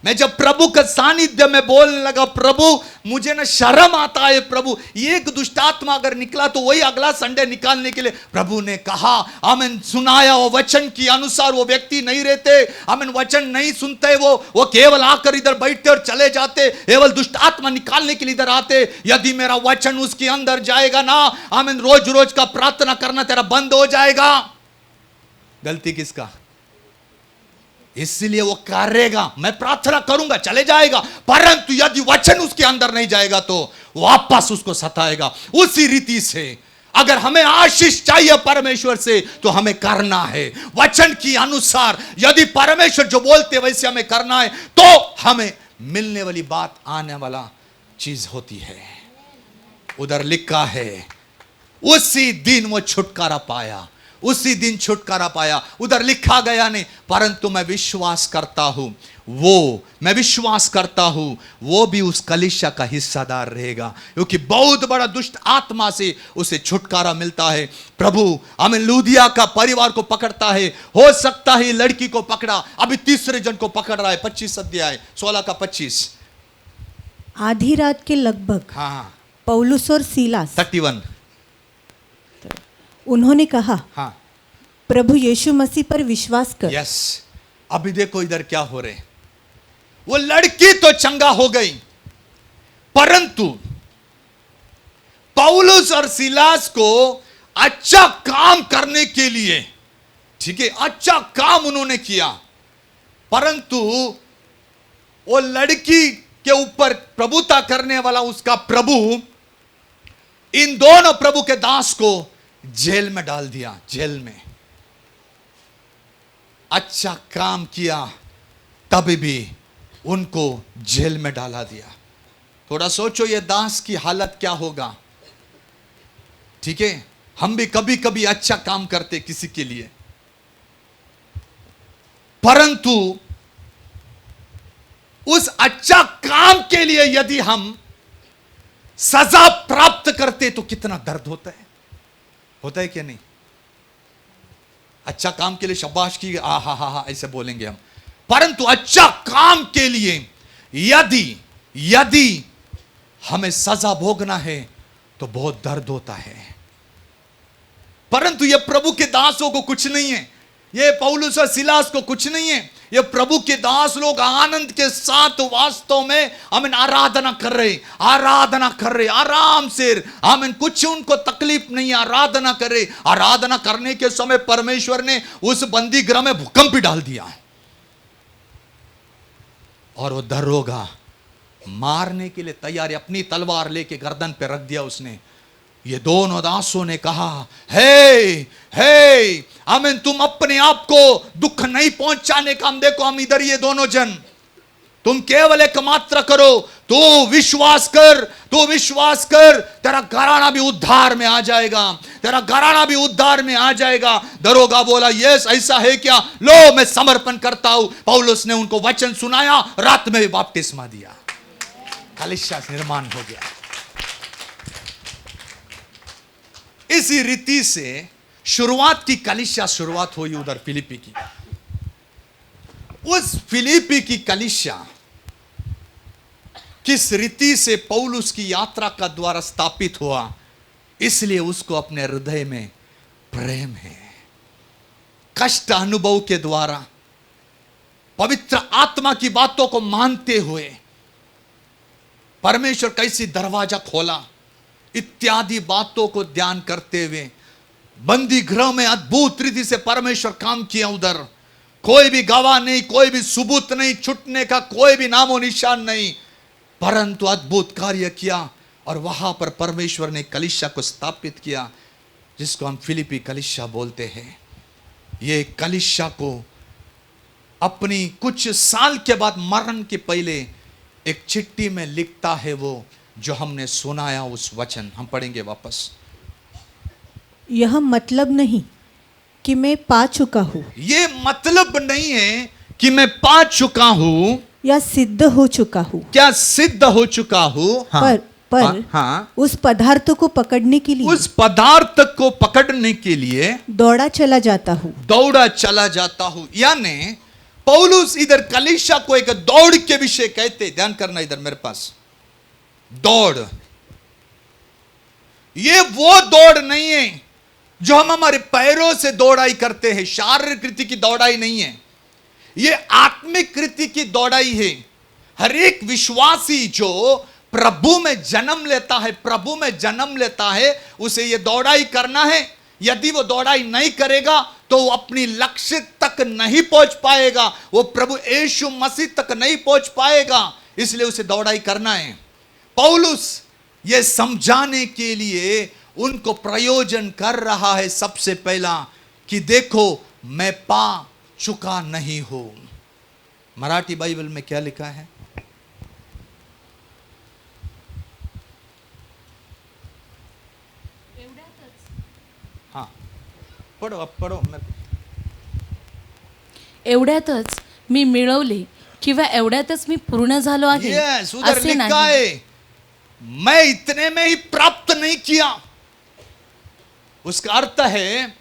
मैं जब प्रभु का सानिध्य में बोलने लगा, प्रभु मुझे ना शर्म आता है, प्रभु एक दुष्ट आत्मा अगर निकला तो वही अगला संडे निकालने के लिए प्रभु ने कहा, आमीन, सुनाया। वो वचन के अनुसार वो व्यक्ति नहीं रहते, आमीन, वचन नहीं सुनते, वो केवल आकर इधर बैठते और चले जाते, केवल दुष्ट आत्मा निकालने के लिए इधर आते। यदि मेरा वचन उसके अंदर जाएगा ना, आमीन, रोज रोज का प्रार्थना करना तेरा बंद हो जाएगा। गलती किसका? इसलिए वो करेगा, मैं प्रार्थना करूंगा, चले जाएगा, परंतु यदि वचन उसके अंदर नहीं जाएगा तो वापस उसको सताएगा। उसी रीति से अगर हमें आशीष चाहिए परमेश्वर से तो हमें करना है वचन के अनुसार। यदि परमेश्वर जो बोलते वैसे हमें करना है तो हमें मिलने वाली बात, आने वाला चीज होती है। उधर लिखा है उसी दिन वो छुटकारा पाया, उसी दिन छुटकारा पाया। उधर लिखा गया नहीं, परंतु मैं विश्वास करता हूं वो भी उस कलीसिया का हिस्सादार रहेगा, क्योंकि बहुत बड़ा दुष्ट आत्मा से उसे छुटकारा मिलता है। प्रभु हमें लूदिया का परिवार को पकड़ता है, हो सकता है लड़की को पकड़ा, अभी तीसरे जन को पकड़ रहा है। 25 अध्याय 16 का 25। आधी रात के लगभग हाँ, पौलुस और सीलास 31। उन्होंने कहा, हाँ, प्रभु यीशु मसीह पर विश्वास कर। यस। अभी देखो इधर क्या हो रहे, वो लड़की तो चंगा हो गई, परंतु पौलुस और सीलास को अच्छा काम करने के लिए, ठीक है, अच्छा काम उन्होंने किया, परंतु वो लड़की के ऊपर प्रभुता करने वाला उसका प्रभु इन दोनों प्रभु के दास को जेल में डाल दिया। जेल में अच्छा काम किया तभी भी उनको जेल में डाला दिया। थोड़ा सोचो ये दास की हालत क्या होगा, ठीक है। हम भी कभी कभी अच्छा काम करते किसी के लिए, परंतु उस अच्छा काम के लिए यदि हम सजा प्राप्त करते तो कितना दर्द होता है क्या नहीं? अच्छा काम के लिए शाबाश की, आ हा हा हा ऐसे बोलेंगे हम, परंतु अच्छा काम के लिए यदि हमें सजा भोगना है तो बहुत दर्द होता है। परंतु ये प्रभु के दासों को कुछ नहीं है, ये पौलुस और सिलास को कुछ नहीं है। ये प्रभु के दास लोग आनंद के साथ वास्तव में आमीन आराधना कर रहे आराम से, आमीन, कुछ उनको तकलीफ नहीं, आराधना कर रहे। आराधना करने के समय परमेश्वर ने उस बंदी गृह में भूकंप भी डाल दिया। और वो दरोगा मारने के लिए तैयार, अपनी तलवार लेके गर्दन पे रख दिया उसने। ये दोनों दासों ने कहा, हे आमीन, तुम अपने आप को दुख नहीं पहुंचाने का, हम देखो हम इधर ये दोनों जन, तुम केवल एक मात्र करो, तू विश्वास कर, तू विश्वास कर, तेरा घराना भी उद्धार में आ जाएगा, तेरा घराना भी उद्धार में आ जाएगा। दरोगा बोला, यस ऐसा है क्या, लो मैं समर्पण करता हूं। पौलुस ने उनको वचन सुनाया, रात में भी बपतिस्मा दिया, कलीसिया निर्माण हो गया। इसी रीति से शुरुआत की कलीसिया शुरुआत हुई उधर फिलिपी की। उस फिलिपी की कलीसिया किस रीति से पौलुस की यात्रा का द्वारा स्थापित हुआ, इसलिए उसको अपने हृदय में प्रेम है। कष्ट अनुभव के द्वारा पवित्र आत्मा की बातों को मानते हुए परमेश्वर कैसी दरवाजा खोला इत्यादि बातों को ध्यान करते हुए बंदी गृह में अद्भुत रीति से परमेश्वर काम किया। उधर कोई भी गवाह नहीं, कोई भी सबूत नहीं, छुटने का कोई भी नामो निशान नहीं, परंतु अद्भुत कार्य किया। और वहां पर परमेश्वर ने कलीसिया को स्थापित किया, जिसको हम फिलिपी कलीसिया बोलते हैं। ये कलीसिया को अपनी कुछ साल के बाद मरण के पहले एक चिट्ठी में लिखता है, वो जो हमने सुनाया उस वचन हम पढ़ेंगे वापस। यह मतलब नहीं कि मैं पा चुका हूँ, ये मतलब नहीं है कि मैं पा चुका हूं या सिद्ध हो चुका हूँ, क्या सिद्ध हो चुका हूं, पर हाँ, उस पदार्थ को पकड़ने के लिए, उस पदार्थ को पकड़ने के लिए दौड़ा चला जाता हूँ। दौड़ा चला जाता हूं। यानी पौलुस इधर कलीसिया को एक दौड़ के विषय कहते, ध्यान करना इधर मेरे पास, दौड़। ये वो दौड़ नहीं है जो हम हमारे पैरों से दौड़ाई करते हैं, शारीरिक कृति की दौड़ाई नहीं है, ये आत्मिक कृति की दौड़ाई है। हर एक विश्वासी जो प्रभु में जन्म लेता है, प्रभु में जन्म लेता है, उसे ये दौड़ाई करना है। यदि वो दौड़ाई नहीं करेगा तो वो अपनी लक्ष्य तक नहीं पहुंच पाएगा, वो प्रभु यीशु मसीह तक नहीं पहुंच पाएगा, इसलिए उसे दौड़ाई करना है। पौलुस ये समझाने के लिए उनको प्रयोजन कर रहा है सबसे पहला कि देखो मैं पा चुका नहीं हूं। मराठी बाइबल में क्या लिखा है? हाँ पढ़ो, अब पढ़ो। एवढ्यातच मी मिळवले किंवा एवढ्यातच मी पूर्ण झालो आहे यस, उधर असे लिखा नाही। है मैं इतने में ही प्राप्त नहीं किया। उसका अर्थ है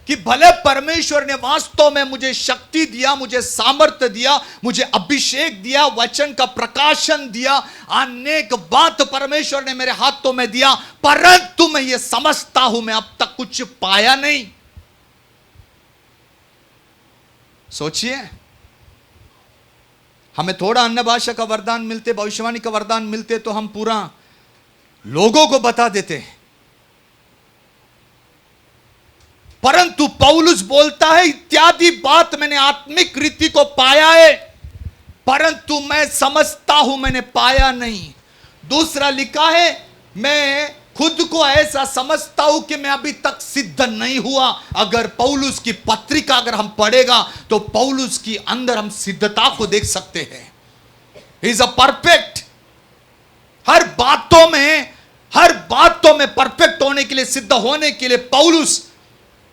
कि भले परमेश्वर ने वास्तव में मुझे शक्ति दिया, मुझे सामर्थ्य दिया, मुझे अभिषेक दिया, वचन का प्रकाशन दिया, अनेक बात परमेश्वर ने मेरे हाथों में दिया, परंतु मैं ये समझता हूं मैं अब तक कुछ पाया नहीं। सोचिए, हमें थोड़ा अन्य भाषा का वरदान मिलते, भविष्यवाणी का वरदान मिलते तो हम पूरा लोगों को बता देते, परंतु पौलुस बोलता है इत्यादि बात मैंने आत्मिक रीति को पाया है, परंतु मैं समझता हूं मैंने पाया नहीं। दूसरा लिखा है मैं खुद को ऐसा समझता हूं कि मैं अभी तक सिद्ध नहीं हुआ। अगर पौलुस की पत्रिका अगर हम पढ़ेगा तो पौलुस की अंदर हम सिद्धता को देख सकते हैं। ही इज अ परफेक्ट, हर बातों में परफेक्ट होने के लिए, सिद्ध होने के लिए पौलुस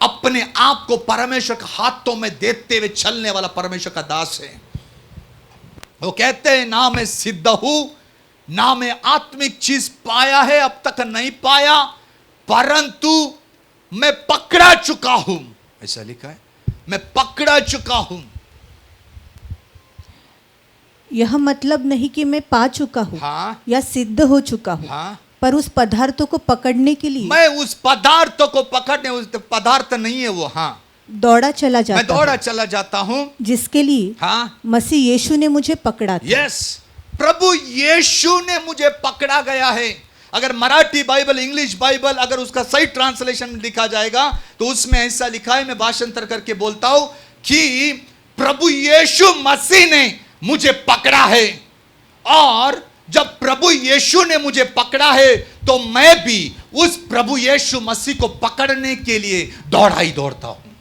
अपने आप को परमेश्वर के हाथों में देते हुए चलने वाला परमेश्वर का दास है। वो कहते हैं ना मैं सिद्ध हूं, ना मैं आत्मिक चीज पाया है, अब तक नहीं पाया, परंतु मैं पकड़ा चुका हूं। ऐसा लिखा है, मैं पकड़ा चुका हूं। यह मतलब नहीं कि मैं पा चुका हूँ, हाँ, या सिद्ध हो चुका हूँ, हाँ, पर उस पदार्थ को पकड़ने के लिए मैं उस पदार्थ को पकड़ने, उस पदार्थ नहीं है वो, हाँ, दौड़ा चला जाता मैं दौड़ा हूँ, चला जाता हूं, जिसके लिए हाँ, मसीह यीशु ने मुझे पकड़ा था। यस, प्रभु यीशु ने मुझे पकड़ा गया है। अगर मराठी बाइबल, इंग्लिश बाइबल अगर उसका सही ट्रांसलेशन में लिखा जाएगा तो उसमें ऐसा लिखा है, मैं भाषांतर करके बोलता हूं कि प्रभु यीशु मसीह ने मुझे पकड़ा है, और जब प्रभु यीशु ने मुझे पकड़ा है तो मैं भी उस प्रभु यीशु मसीह को पकड़ने के लिए दौड़ा ही दौड़ता हूं।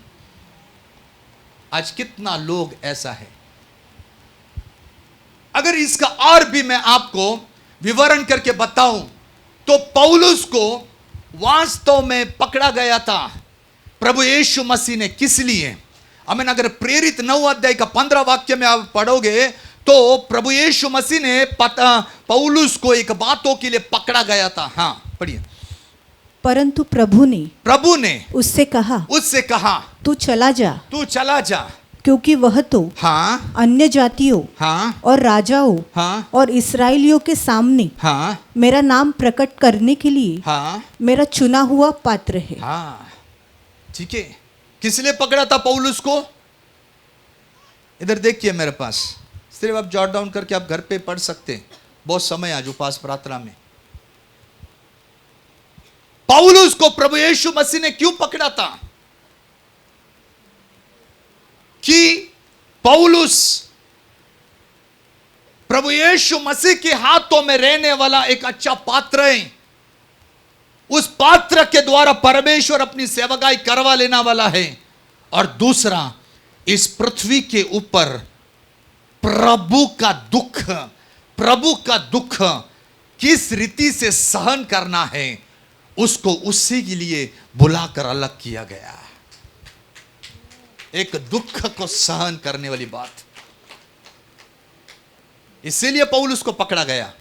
आज कितना लोग ऐसा है। अगर इसका और भी मैं आपको विवरण करके बताऊं तो पौलुस को वास्तव में पकड़ा गया था प्रभु यीशु मसीह ने। किस लिए? आमीन। अगर प्रेरित 9 अध्याय का 15 वाक्य में आप पढ़ोगे तो प्रभु यीशु मसीह ने पौलुस को एक बातों के लिए पकड़ा गया था। हाँ, पढ़िए। परंतु प्रभु ने उससे कहा तू चला जा, क्योंकि वह तो हाँ अन्य जातियों हाँ और राजाओं हाँ और इसराइलियों के सामने हाँ मेरा नाम प्रकट करने के लिए हाँ मेरा चुना हुआ पात्र है। हाँ, ठीक है। किस लिए पकड़ा था पौलुस को? इधर देखिए मेरे पास, सिर्फ आप जॉट डाउन करके आप घर पे पढ़ सकते हैं, बहुत समय आज उपवास प्रार्थना में। पौलुस को प्रभु यीशु मसीह ने क्यों पकड़ा था? कि पौलुस प्रभु यीशु मसीह के हाथों में रहने वाला एक अच्छा पात्र है। उस पात्र के द्वारा परमेश्वर अपनी सेवकाई करवा लेना वाला है। और दूसरा, इस पृथ्वी के ऊपर प्रभु का दुख किस रीति से सहन करना है, उसको उसी के लिए बुलाकर अलग किया गया। एक दुख को सहन करने वाली बात, इसीलिए पौलुस को पकड़ा गया।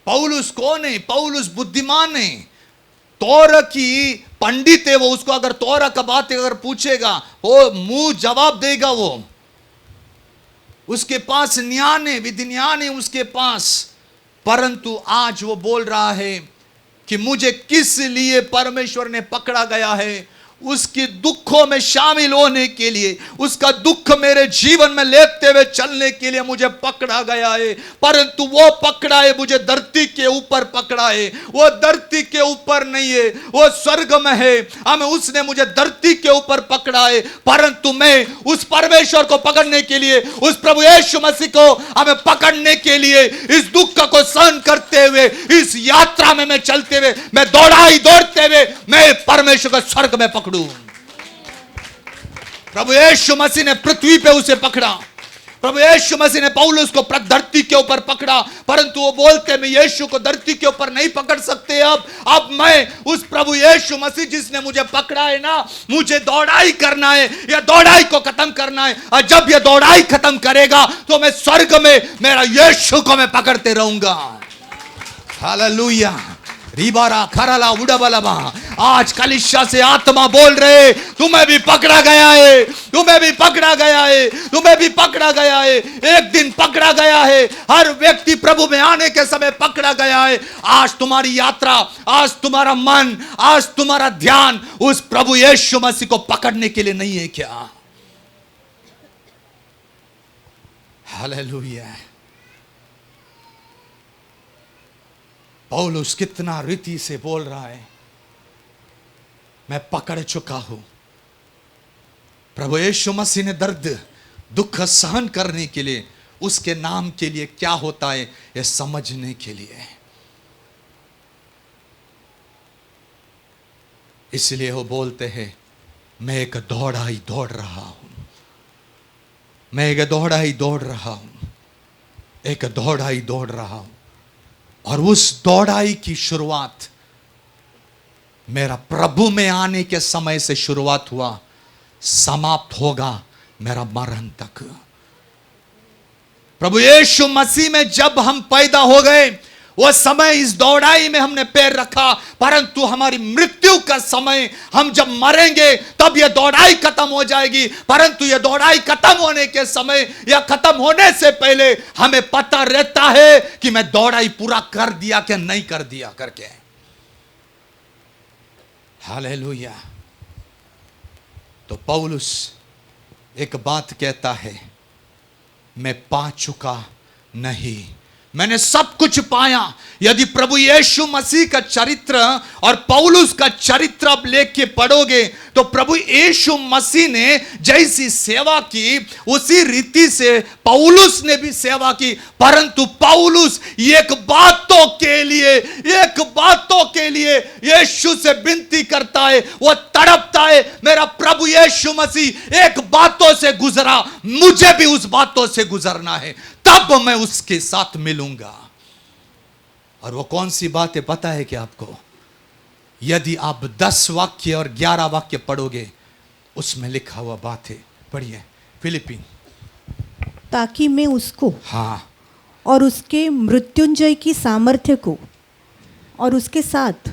पौलुस कौन है? पौलुस बुद्धिमान है, तौरा की पंडित है वो। उसको अगर तौरा का बात अगर पूछेगा वो मुंह जवाब देगा। वो उसके पास ज्ञान है, विधि ज्ञान है उसके पास। परंतु आज वो बोल रहा है कि मुझे किस लिए परमेश्वर ने पकड़ा गया है, उसके दुखों में शामिल होने के लिए, उसका दुख मेरे जीवन में लेते हुए चलने के लिए मुझे पकड़ा गया है। परंतु वो पकड़ा है मुझे धरती के ऊपर पकड़ा है। वो धरती के ऊपर नहीं है, वो स्वर्ग में है। हमें उसने मुझे धरती के ऊपर पकड़ा है, परंतु मैं उस परमेश्वर को पकड़ने के लिए, उस प्रभु यीशु मसीह को हमें पकड़ने के लिए, इस दुख को सहन करते हुए, इस यात्रा में मैं चलते हुए, मैं दौड़ते हुए मैं परमेश्वर को स्वर्ग में पकड़ूं। प्रभु यीशु मसीह ने पृथ्वी पे उसे पकड़ा। प्रभु यीशु मसीह ने पौलुस को धरती के ऊपर पकड़ा। परंतु वो बोलते मैं यीशु को धरती के ऊपर नहीं पकड़ सकते। अब मैं उस प्रभु यीशु मसीह जिसने मुझे पकड़ा है ना, मुझे दौड़ाई करना है, या दौड़ाई को खत्म करना है। और जब ये दौड़ाई खत्म करेगा तो मैं स्वर्ग में मेरा यीशु को मैं पकड़ते रहूंगा। हालेलुया। रिबारा खराला उड़ाबलाबा। आज कलीसिया से आत्मा बोल रहे, तुम्हें भी पकड़ा गया है, तुम्हें भी पकड़ा गया है, तुम्हें भी पकड़ा गया है। एक दिन पकड़ा गया है। हर व्यक्ति प्रभु में आने के समय पकड़ा गया है। आज तुम्हारी यात्रा, आज तुम्हारा मन, आज तुम्हारा ध्यान उस प्रभु यीशु मसीह को पकड़ने के लिए नहीं है क्या? हालेलुया। पौलुस कितना रीति से बोल रहा है, मैं पकड़ चुका हूं। प्रभु यीशु मसीह ने दर्द दुख सहन करने के लिए, उसके नाम के लिए क्या होता है यह समझने के लिए। इसलिए वो बोलते हैं मैं एक दौड़ा ही दौड़ रहा हूं, मैं एक दौड़ा ही दौड़ रहा हूं, एक दौड़ा ही दौड़ रहा हूं। और उस दौड़ाई की शुरुआत मेरा प्रभु में आने के समय से शुरुआत हुआ, समाप्त होगा मेरा मरण तक। प्रभु यीशु मसीह में जब हम पैदा हो गए, वो समय इस दौड़ाई में हमने पैर रखा। परंतु हमारी मृत्यु का समय, हम जब मरेंगे तब यह दौड़ाई खत्म हो जाएगी। परंतु यह दौड़ाई खत्म होने के समय या खत्म होने से पहले हमें पता रहता है कि मैं दौड़ाई पूरा कर दिया कि नहीं कर दिया करके। हालेलुया। तो पौलुस एक बात कहता है, मैं पा चुका नहीं, मैंने सब कुछ पाया। यदि प्रभु यीशु मसीह का चरित्र और पौलुस का चरित्र आप लेके पढ़ोगे तो प्रभु यीशु मसीह ने जैसी सेवा की उसी रीति से पौलुस ने भी सेवा की। परंतु पौलुस एक बातों के लिए यीशु से विनती करता है, वो तड़पता है, मेरा प्रभु यीशु मसीह एक बातों से गुजरा, मुझे भी उस बातों से गुजरना है, तब मैं उसके साथ मिलूंगा। और वो कौन सी बात है पता है कि आपको? यदि आप 10 वाक्य और 11 वाक्य पढ़ोगे उसमें लिखा हुआ बात है। पढ़िए फिलिपी। ताकि मैं उसको हाँ, और उसके मृत्युंजय की सामर्थ्य को और उसके साथ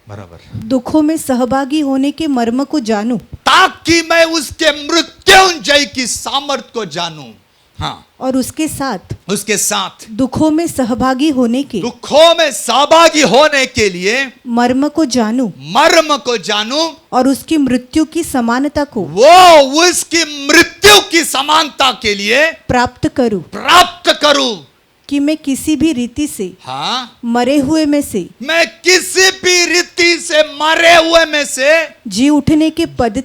बराबर दुखों में सहभागी होने के मर्म को जानूं, ताकि मैं उसके मृत्युंजय की सामर्थ को जानूं। हाँ, और उसके साथ दुखों में सहभागी होने के लिए मर्म को जानूं और उसकी मृत्यु की समानता को वो उसकी मृत्यु की समानता के लिए प्राप्त करूं कि मैं किसी भी रीति से हाँ, मरे हुए में से मैं किसी भी रीति से मरे हुए में से जी उठने के पद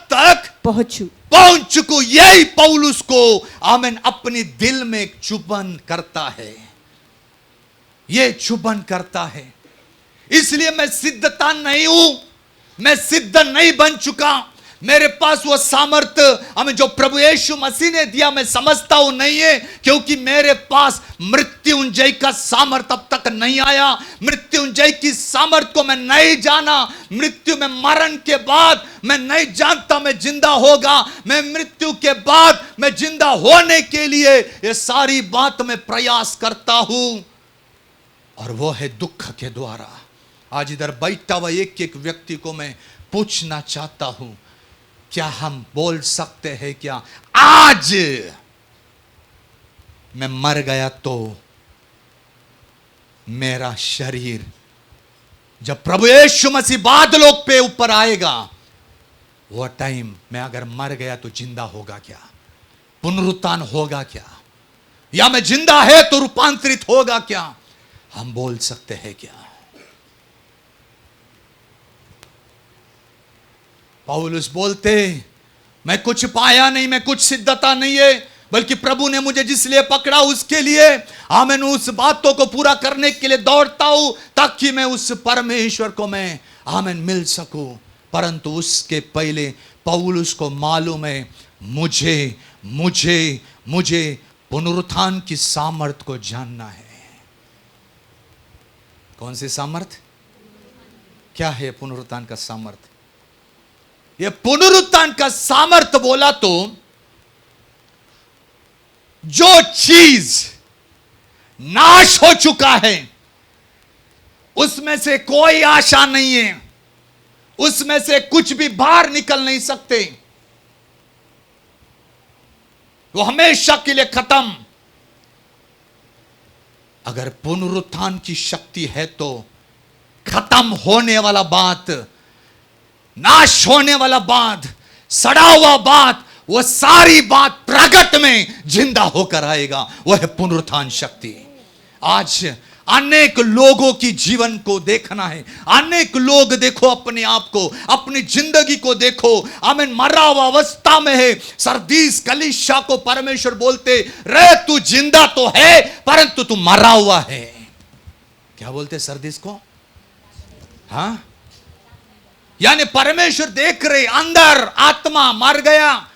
तक पहुंच चुकू। यही पौलुस को आमीन अपने दिल में एक चुभन करता है, ये चुभन करता है। इसलिए मैं सिद्धता नहीं हूं, मैं सिद्ध नहीं बन चुका। मेरे पास वो सामर्थ हमें जो प्रभु यीशु मसीह ने दिया मैं समझता हूं नहीं है, क्योंकि मेरे पास मृत्युंजय का सामर्थ अब तक नहीं आया। मृत्युंजय की सामर्थ को मैं नहीं जाना। मृत्यु में मरण के बाद मैं नहीं जानता मैं जिंदा होगा, मैं मृत्यु के बाद मैं जिंदा होने के लिए ये सारी बात मैं प्रयास करता हूं, और वो है दुख के द्वारा। आज इधर बैठा हुआ एक व्यक्ति को मैं पूछना चाहता हूं, क्या हम बोल सकते हैं क्या आज मैं मर गया तो मेरा शरीर जब प्रभु यीशु मसीह बादलों पे ऊपर आएगा वो टाइम मैं अगर मर गया तो जिंदा होगा क्या, पुनरुत्थान होगा क्या, या मैं जिंदा है तो रूपांतरित होगा क्या? हम बोल सकते हैं क्या? पौलुस बोलते मैं कुछ पाया नहीं, मैं कुछ सिद्धता नहीं है, बल्कि प्रभु ने मुझे जिस लिए पकड़ा उसके लिए आमीन उस बातों को पूरा करने के लिए दौड़ता हूं ताकि मैं उस परमेश्वर को मैं आमीन मिल सकूं। परंतु उसके पहले पौलुस को मालूम है मुझे मुझे मुझे पुनरुत्थान की सामर्थ को जानना है। कौन सी सामर्थ? क्या है पुनरुत्थान का सामर्थ? ये पुनरुत्थान का सामर्थ बोला तो जो चीज नाश हो चुका है उसमें से कोई आशा नहीं है, उसमें से कुछ भी बाहर निकल नहीं सकते, वो हमेशा के लिए खत्म। अगर पुनरुत्थान की शक्ति है तो खत्म होने वाला बात, नाश होने वाला बात, सड़ा हुआ बात, वो सारी बात प्रगट में जिंदा होकर आएगा। वह है पुनरुत्थान शक्ति। आज अनेक लोगों की जीवन को देखना है, अनेक लोग देखो अपने आप को, अपनी जिंदगी को देखो, आमीन मरा हुआ अवस्था में है। सरदीस कलीसिया को परमेश्वर बोलते रे तू जिंदा तो है परंतु तू मरा हुआ है। क्या बोलते सरदीस को? हाँ, यानी परमेश्वर देख रहे अंदर आत्मा मर गया,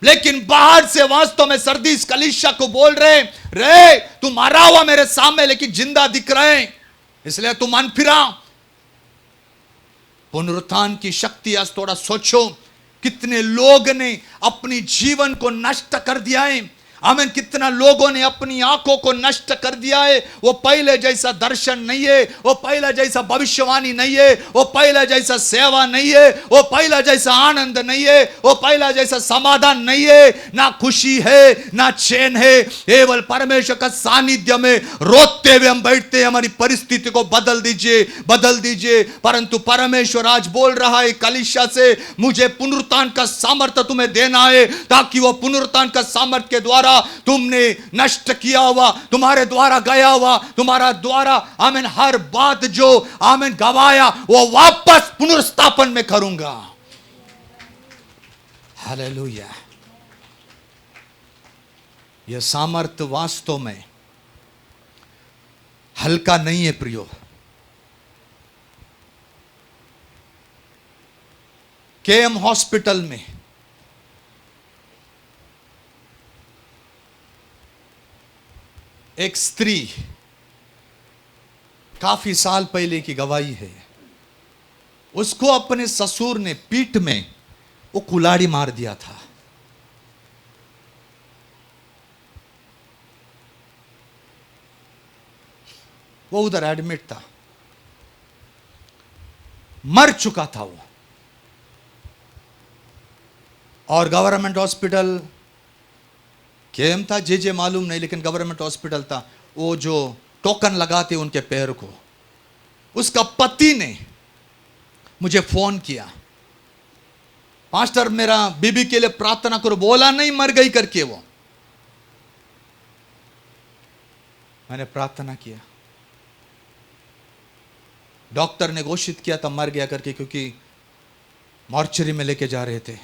लेकिन बाहर से वास्तव में सरदीस कलीसिया को बोल रहे रे तू मरा हुआ मेरे सामने लेकिन जिंदा दिख रहे, इसलिए तू मन फिरा। पुनरुत्थान की शक्ति आज थोड़ा सोचो, कितने लोग ने अपनी जीवन को नष्ट कर दिया है, आमीन। कितना लोगों ने अपनी आंखों को नष्ट कर दिया है। वो पहले जैसा दर्शन नहीं है, वो पहले जैसा भविष्यवाणी नहीं है, वो पहले जैसा सेवा नहीं है, वो पहले जैसा आनंद नहीं है, वो पहला जैसा समाधान नहीं है, ना खुशी है ना चैन है। केवल परमेश्वर का सानिध्य में रोते हुए हम बैठते हैं, हमारी परिस्थिति को बदल दीजिए, बदल दीजिए। परंतु परमेश्वर आज बोल रहा है कलीसिया से, मुझे पुनरुत्थान का सामर्थ्य तुम्हें देना है, ताकि वो पुनरुत्थान का सामर्थ्य के द्वारा तुमने नष्ट किया हुआ, तुम्हारे द्वारा गया हुआ, तुम्हारा द्वारा आमीन हर बात जो आमीन गवाया, वो वापस पुनर्स्थापन में करूंगा। हालेलुया। यह सामर्थ्य वास्तव में हल्का नहीं है प्रियो। केएम हॉस्पिटल में एक स्त्री, काफी साल पहले की गवाही है, उसको अपने ससुर ने पीठ में वो कुल्हाड़ी मार दिया था। वो उधर एडमिट था, मर चुका था वो। और गवर्नमेंट हॉस्पिटल केएम था, जे मालूम नहीं, लेकिन गवर्नमेंट हॉस्पिटल था। वो जो टोकन लगाते उनके पैर को, उसका पति ने मुझे फोन किया, पास्टर मेरा बीबी के लिए प्रार्थना करो। बोला नहीं मर गई करके वो। मैंने प्रार्थना किया, डॉक्टर ने घोषित किया था मर गया करके, क्योंकि मॉर्चरी में लेके जा रहे थे।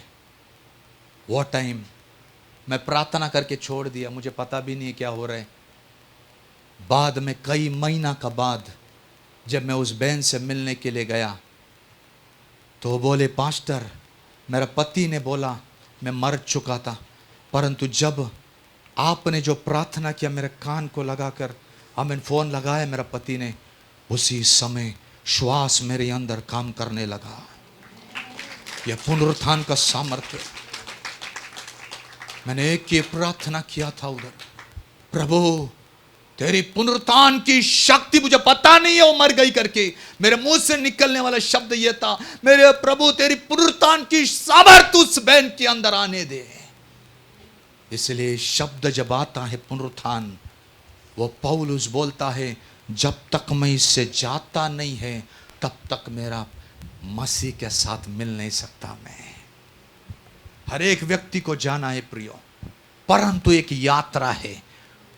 वो टाइम मैं प्रार्थना करके छोड़ दिया, मुझे पता भी नहीं क्या हो रहा है। बाद में कई महीना का बाद जब मैं उस बहन से मिलने के लिए गया, तो वो बोले पास्टर मेरा पति ने बोला मैं मर चुका था, परंतु जब आपने जो प्रार्थना किया मेरे कान को लगाकर, आमीन, फोन लगाया मेरा पति ने, उसी समय श्वास मेरे अंदर काम करने लगा। यह पुनरुत्थान का सामर्थ्य। मैंने एक ही प्रार्थना किया था उधर, प्रभु तेरी पुनरुत्थान की शक्ति, मुझे पता नहीं है वो मर गई करके, मेरे मुंह से निकलने वाला शब्द यह था, मेरे प्रभु तेरी पुनरुत्थान की सामर्थ्य उस बहन के अंदर आने दे। इसलिए शब्द जब आता है पुनरुत्थान, वो पौलुस बोलता है जब तक मैं इससे जाता नहीं है तब तक मेरा मसीह के साथ मिल नहीं सकता। मैं हर एक व्यक्ति को जाना है प्रियो, परंतु एक यात्रा है,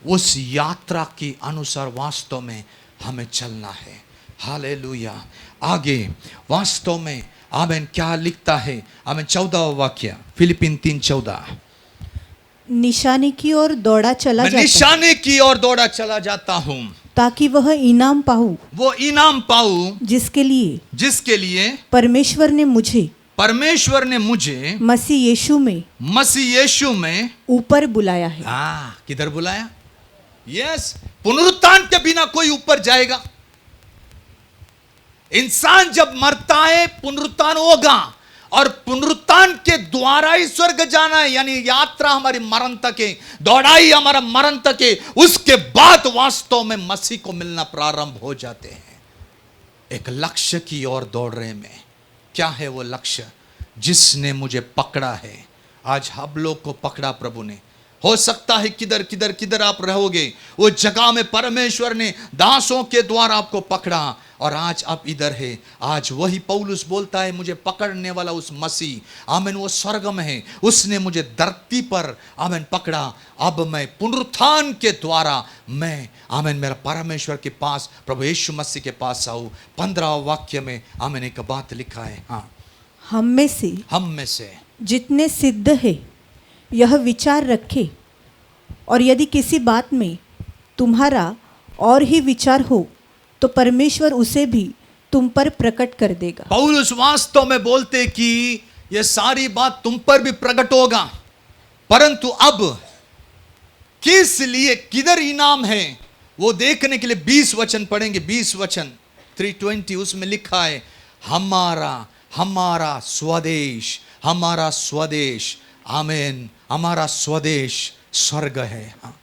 उस यात्रा के अनुसार वास्तव में हमें चलना है। हालेलुया। आगे वास्तव में आमीन क्या लिखता है, आमीन 14वां वाक्य फिलिपिन 3:14, निशाने की ओर दौड़ा चला मैं जाता निशाने की ओर दौड़ा चला जाता हूं, ताकि वह इनाम पाऊं, वो इनाम पाऊं जिसके लिए परमेश्वर ने मुझे मसीह यीशु में ऊपर बुलाया है। किधर बुलाया? यस, पुनरुत्थान के बिना कोई ऊपर जाएगा? इंसान जब मरता है पुनरुत्थान होगा, और पुनरुत्थान के द्वारा ही स्वर्ग जाना है। यानी यात्रा हमारी मरण तक है, दौड़ाई हमारा मरण तक है। उसके बाद वास्तव में मसीह को मिलना प्रारंभ हो जाते हैं। एक लक्ष्य की ओर दौड़ रहे में, क्या है वो लक्ष्य? जिसने मुझे पकड़ा है, आज हम लोग को पकड़ा प्रभु ने। हो सकता है किधर किधर किधर आप रहोगे, वो जगह में परमेश्वर ने दासों के द्वारा आपको पकड़ा, और आज आप इधर है। आज वही पौलुस बोलता है मुझे पकड़ने वाला उस मसीह, आमीन, वो स्वर्ग में है, उसने मुझे धरती पर आमीन पकड़ा। अब मैं पुनरुत्थान के द्वारा मैं आमीन मेरा परमेश्वर के पास, प्रभु यीशु मसीह के पास आऊं। 15वां वाक्य में आमीन एक बात लिखा है, हाँ, हम में से जितने सिद्ध है यह विचार रखे, और यदि किसी बात में तुम्हारा और ही विचार हो तो परमेश्वर उसे भी तुम पर प्रकट कर देगा। पौलुस वास्तव में बोलते कि यह सारी बात तुम पर भी प्रकट होगा, परंतु अब किस लिए, किधर इनाम है, वो देखने के लिए 20 वचन पढ़ेंगे। 20 वचन 320, उसमें लिखा है हमारा स्वदेश, आमीन, हमारा स्वदेश स्वर्ग है। हाँ।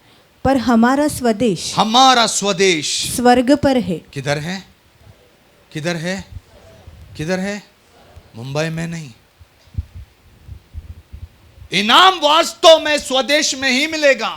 पर हमारा स्वदेश हमारा स्वदेश स्वर्ग पर है। किधर है? किधर है? किधर है? मुंबई में नहीं। इनाम वास्तव में स्वदेश में ही मिलेगा।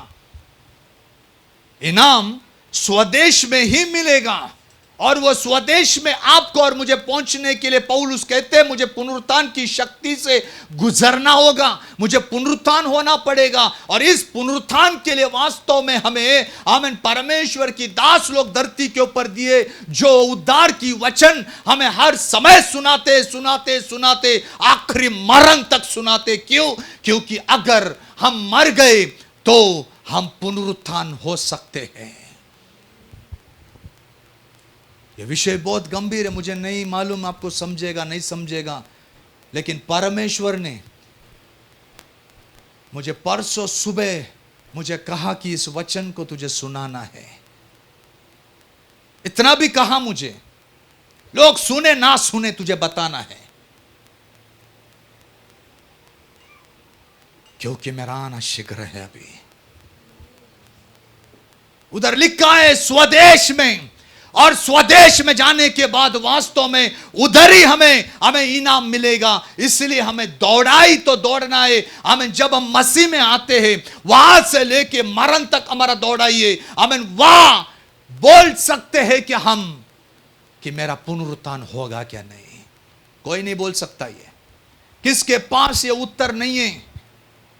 इनाम स्वदेश में ही मिलेगा, और वो स्वदेश में आपको और मुझे पहुंचने के लिए पौलुस कहते हैं मुझे पुनरुत्थान की शक्ति से गुजरना होगा, मुझे पुनरुत्थान होना पड़ेगा। और इस पुनरुत्थान के लिए वास्तव में हमें आमीन परमेश्वर की दास लोग धरती के ऊपर दिए, जो उद्धार की वचन हमें हर समय सुनाते सुनाते सुनाते आखिरी मरण तक सुनाते। क्यों? क्योंकि अगर हम मर गए तो हम पुनरुत्थान हो सकते हैं। यह विषय बहुत गंभीर है, मुझे नहीं मालूम आपको समझेगा नहीं समझेगा, लेकिन परमेश्वर ने मुझे परसों सुबह मुझे कहा कि इस वचन को तुझे सुनाना है। इतना भी कहा मुझे, लोग सुने ना सुने तुझे बताना है, क्योंकि मेरा आना शीघ्र है। अभी उधर लिखा है स्वदेश में, और स्वदेश में जाने के बाद वास्तव में उधर ही हमें इनाम मिलेगा। इसलिए हमें दौड़ाई तो दौड़ना है। हमें जब हम मसीह में आते हैं वहां से लेके मरण तक हमारा दौड़ाई है। हमें वहां बोल सकते हैं कि मेरा पुनरुत्थान होगा क्या? नहीं, कोई नहीं बोल सकता। ये किसके पास ये उत्तर नहीं है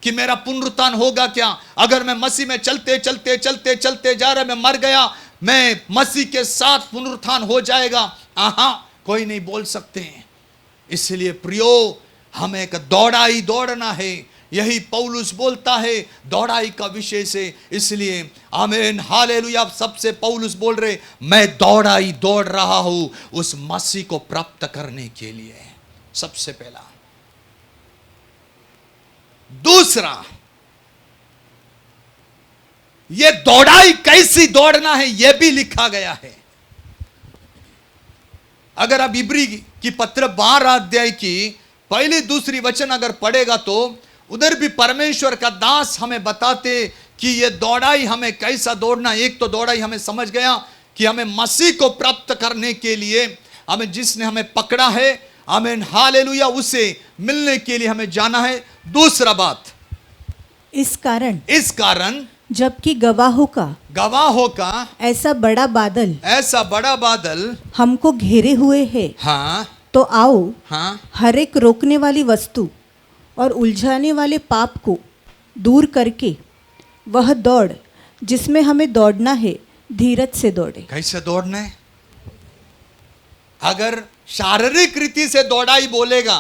कि मेरा पुनरुत्थान होगा क्या। अगर मैं मसीह में चलते चलते चलते चलते जा रहा, मैं मर गया, मैं मसीह के साथ पुनरुत्थान हो जाएगा, कोई नहीं बोल सकते हैं। इसलिए प्रियो, हमें एक दौड़ाई दौड़ना है। यही पौलुस बोलता है दौड़ाई का विषय से। इसलिए आमीन हालेलुया। सबसे पौलुस बोल रहे मैं दौड़ाई दौड़ रहा हूं उस मसीह को प्राप्त करने के लिए, सबसे पहला। दूसरा, ये दौड़ाई कैसी दौड़ना है यह भी लिखा गया है। अगर आप इब्री की पत्र 12 अध्याय की पहली दूसरी वचन अगर पढ़ेगा तो उधर भी परमेश्वर का दास हमें बताते कि ये दौड़ाई हमें कैसा दौड़ना। एक तो दौड़ाई हमें समझ गया कि हमें मसीह को प्राप्त करने के लिए हमें जिसने हमें पकड़ा है आमीन हालेलुया उसे मिलने के लिए हमें जाना है। दूसरा बात, इस कारण जबकि गवाहों का ऐसा बड़ा बादल हमको घेरे हुए है, तो आओ हर एक रोकने वाली वस्तु और उलझाने वाले पाप को दूर करके वह दौड़ जिसमें हमें दौड़ना है धीरज से दौड़े। कैसे दौड़ना है? अगर शारीरिक रीति से दौड़ाई बोलेगा,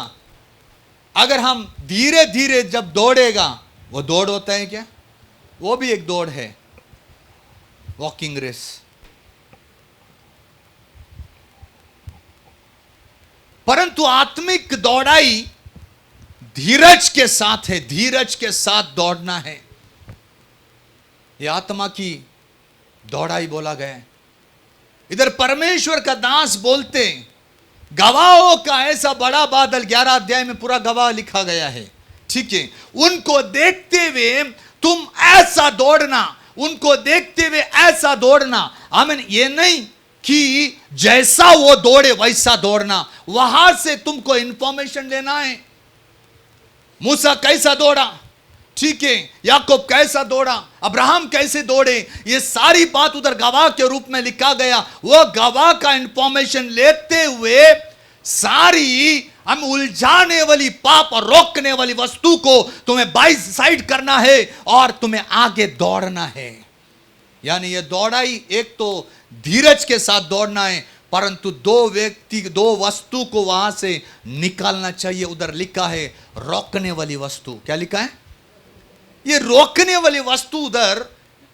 अगर हम धीरे धीरे जब दौड़ेगा, वो दौड़ होता है क्या? वो भी एक दौड़ है, वॉकिंग रेस। परंतु आत्मिक दौड़ाई धीरज के साथ है, धीरज के साथ दौड़ना है। यह आत्मा की दौड़ाई बोला गया। इधर परमेश्वर का दास बोलते गवाहों का ऐसा बड़ा बादल, 11 अध्याय में पूरा गवाह लिखा गया है, ठीक है। उनको देखते हुए तुम ऐसा दौड़ना, उनको देखते हुए ऐसा दौड़ना। आमीन। ये नहीं कि जैसा वो दौड़े वैसा दौड़ना, वहां से तुमको इंफॉर्मेशन लेना है। मूसा कैसा दौड़ा, ठीक है, याकूब कैसा दौड़ा, अब्राहम कैसे दौड़े, ये सारी बात उधर गवाह के रूप में लिखा गया। वो गवाह का इंफॉर्मेशन लेते हुए सारी हम उलझाने वाली पाप और रोकने वाली वस्तु को तुम्हें बाई साइड करना है और तुम्हें आगे दौड़ना है। यानी यह दौड़ाई एक तो धीरज के साथ दौड़ना है, परंतु दो वस्तु को वहां से निकालना चाहिए। उधर लिखा है रोकने वाली वस्तु। क्या लिखा है? ये रोकने वाली वस्तु उधर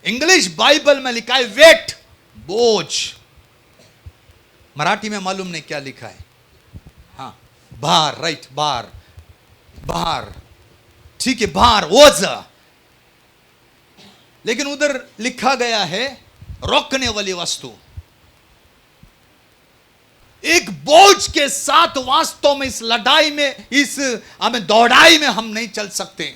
इंग्लिश बाइबल में लिखा है वेट, बोझ। मराठी में मालूम नहीं क्या लिखा है। हाँ, भार, राइट, भार, ठीक है, भार, ओझा। लेकिन उधर लिखा गया है रोकने वाली वस्तु। एक बोझ के साथ वास्तव में इस लड़ाई में, इस हमें दौड़ाई में हम नहीं चल सकते।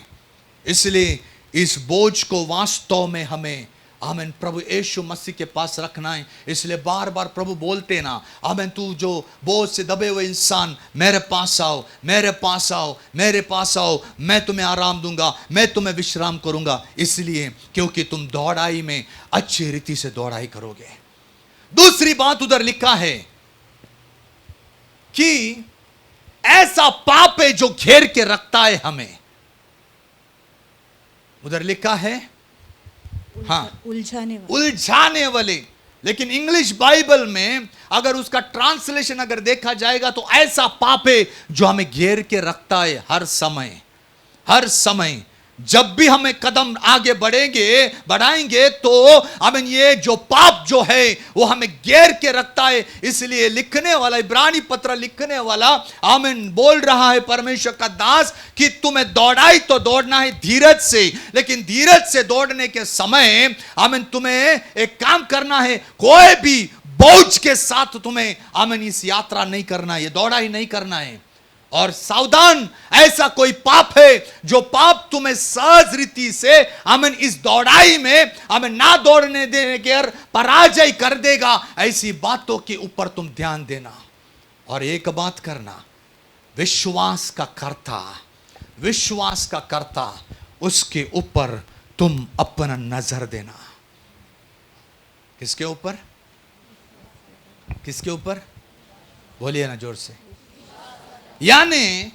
इसलिए इस बोझ को वास्तव में हमें आमीन प्रभु यीशु मसीह के पास रखना है। इसलिए बार बार प्रभु बोलते ना, आमीन तू जो बोझ से दबे हुए इंसान मेरे पास आओ, मेरे पास आओ, मेरे पास आओ, मैं तुम्हें आराम दूंगा, मैं तुम्हें विश्राम करूंगा। इसलिए क्योंकि तुम दौड़ाई में अच्छी रीति से दौड़ाई करोगे। दूसरी बात उधर लिखा है कि ऐसा पाप है जो घेर के रखता है हमें। उधर लिखा है हाँ उलझाने वाले। लेकिन इंग्लिश बाइबल में अगर उसका ट्रांसलेशन अगर देखा जाएगा तो ऐसा पाप है जो हमें घेर के रखता है हर समय। हर समय जब भी हमें कदम आगे बढ़ाएंगे तो हमें ये जो पाप जो है वो हमें घेर के रखता है। इसलिए लिखने वाला, इब्रानी पत्र लिखने वाला आमीन बोल रहा है परमेश्वर का दास कि तुम्हें दौड़ाई तो दौड़ना है धीरज से, लेकिन धीरज से दौड़ने के समय आमीन तुम्हें एक काम करना है, कोई भी बोझ के साथ तुम्हें आमीन इस यात्रा नहीं करना है, ये दौड़ाई नहीं करना है। और सावधान, ऐसा कोई पाप है जो पाप तुम्हें सहज रीति से आमीन इस दौड़ाई में हमें ना दौड़ने देने के पराजय कर देगा। ऐसी बातों के ऊपर तुम ध्यान देना। और एक बात करना, विश्वास का कर्ता उसके ऊपर तुम अपना नजर देना। किसके ऊपर? किसके ऊपर? बोलिए ना जोर से। यानी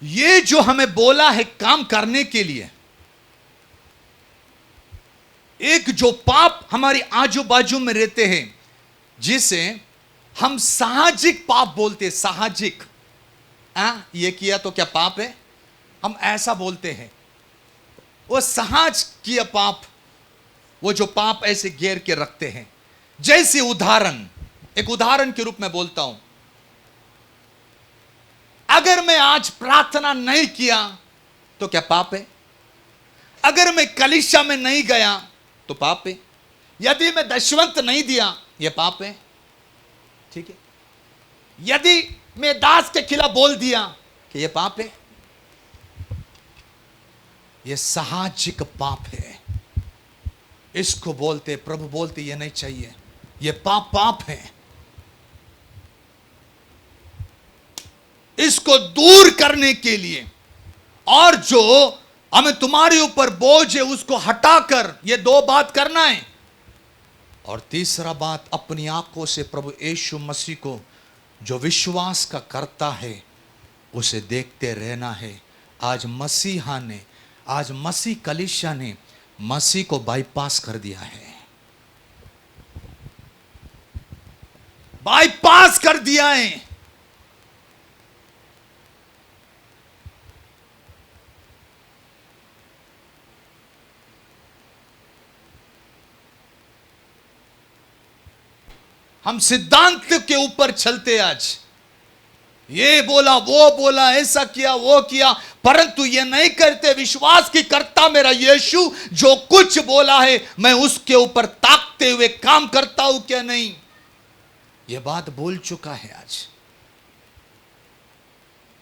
ये जो हमें बोला है काम करने के लिए, एक जो पाप हमारे आजू बाजू में रहते हैं जिसे हम साहजिक पाप बोलते हैं। साहजिक, ये किया तो क्या पाप है? हम ऐसा बोलते हैं। वो सहज किया पाप, वो जो पाप ऐसे घेर के रखते हैं। जैसे उदाहरण, एक उदाहरण के रूप में बोलता हूं, अगर मैं आज प्रार्थना नहीं किया तो क्या पाप है? अगर मैं कलीसिया में नहीं गया तो पाप है। यदि मैं दशवंत नहीं दिया यह पाप है। ठीक है। यदि मैं दास के खिलाफ बोल दिया कि यह पाप है। यह साहजिक पाप है। इसको बोलते, प्रभु बोलते यह नहीं चाहिए, यह पाप है। इसको दूर करने के लिए और जो हमें तुम्हारे ऊपर बोझ है उसको हटाकर ये दो बात करना है। और तीसरा बात, अपनी आंखों से प्रभु यीशु मसीह को जो विश्वास का करता है उसे देखते रहना है। आज मसीह कलीसिया ने मसीह को बाईपास कर दिया है। बाईपास कर दिया है। हम सिद्धांत के ऊपर चलते। आज ये बोला, वो बोला, ऐसा किया, वो किया, परंतु ये नहीं करते विश्वास की कर्ता मेरा यीशु जो कुछ बोला है मैं उसके ऊपर ताकते हुए काम करता हूं क्या नहीं। ये बात बोल चुका है आज।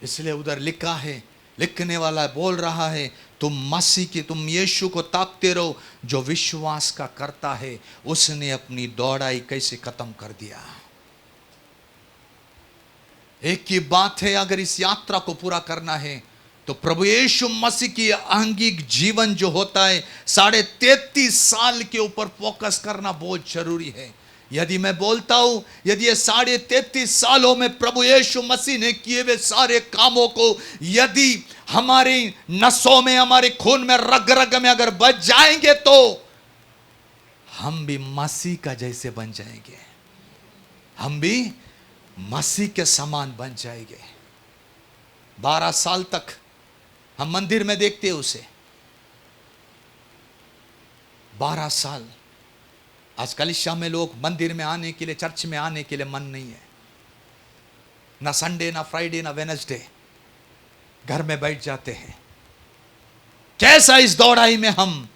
इसलिए उधर लिखा है, लिखने वाला बोल रहा है तुम मसीह की, तुम यीशु को ताकते रहो जो विश्वास का करता है। उसने अपनी दौड़ाई कैसे खत्म कर दिया। एक ही बात है, अगर इस यात्रा को पूरा करना है तो प्रभु यीशु मसीह की आंगिक जीवन जो होता है 33.5 साल के ऊपर फोकस करना बहुत जरूरी है। यदि मैं बोलता हूं, यदि ये 33.5 सालों में प्रभु यीशु मसीह ने किए हुए सारे कामों को यदि हमारी नसों में, हमारे खून में, रग रग में अगर बच जाएंगे तो हम भी मसीह का जैसे बन जाएंगे। हम भी मसीह के समान बन जाएंगे। 12 साल तक हम मंदिर में देखते हैं उसे। 12 साल। आज कलीसिया में लोग मंदिर में आने के लिए, चर्च में आने के लिए मन नहीं है। ना संडे, ना फ्राइडे, ना वेडनेसडे, घर में बैठ जाते हैं। कैसा इस दौड़ाई में हम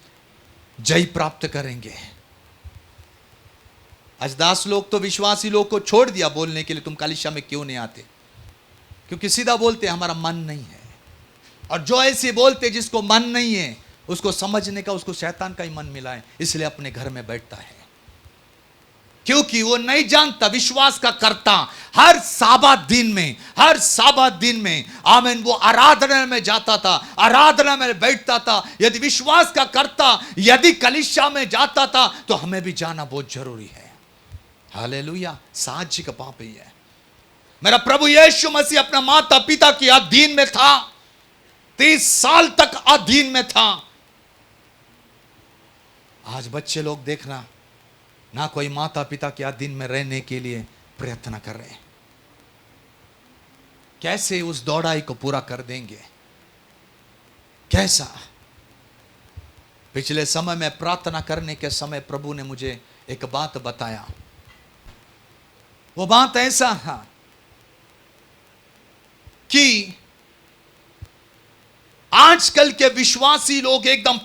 जय प्राप्त करेंगे। आज दास लोग तो विश्वासी लोग को छोड़ दिया बोलने के लिए तुम कलीसिया में क्यों नहीं आते, क्योंकि सीधा बोलते हमारा मन नहीं है। और जो ऐसे बोलते जिसको मन नहीं है, उसको समझने का उसको शैतान का ही मन मिला है, इसलिए अपने घर में बैठता है, क्योंकि वो नहीं जानता विश्वास का कर्ता हर साबत दिन में आमीन वो आराधना में जाता था, आराधना में बैठता था। यदि विश्वास का कर्ता यदि कलीसिया में जाता था तो हमें भी जाना बहुत जरूरी है। हालेलुया। साहजी का पाप ही है। मेरा प्रभु यीशु मसीह अपना माता पिता की अधीन में था, 30 साल तक अधीन में था। आज बच्चे लोग देखना, ना कोई माता पिता के अधीन में रहने के लिए प्रयत्न कर रहे हैं। कैसे उस दौड़ाई को पूरा कर देंगे? कैसा? पिछले समय में प्रार्थना करने के समय प्रभु ने मुझे एक बात बताया। वो बात ऐसा है कि आजकल के विश्वासी लोग एकदम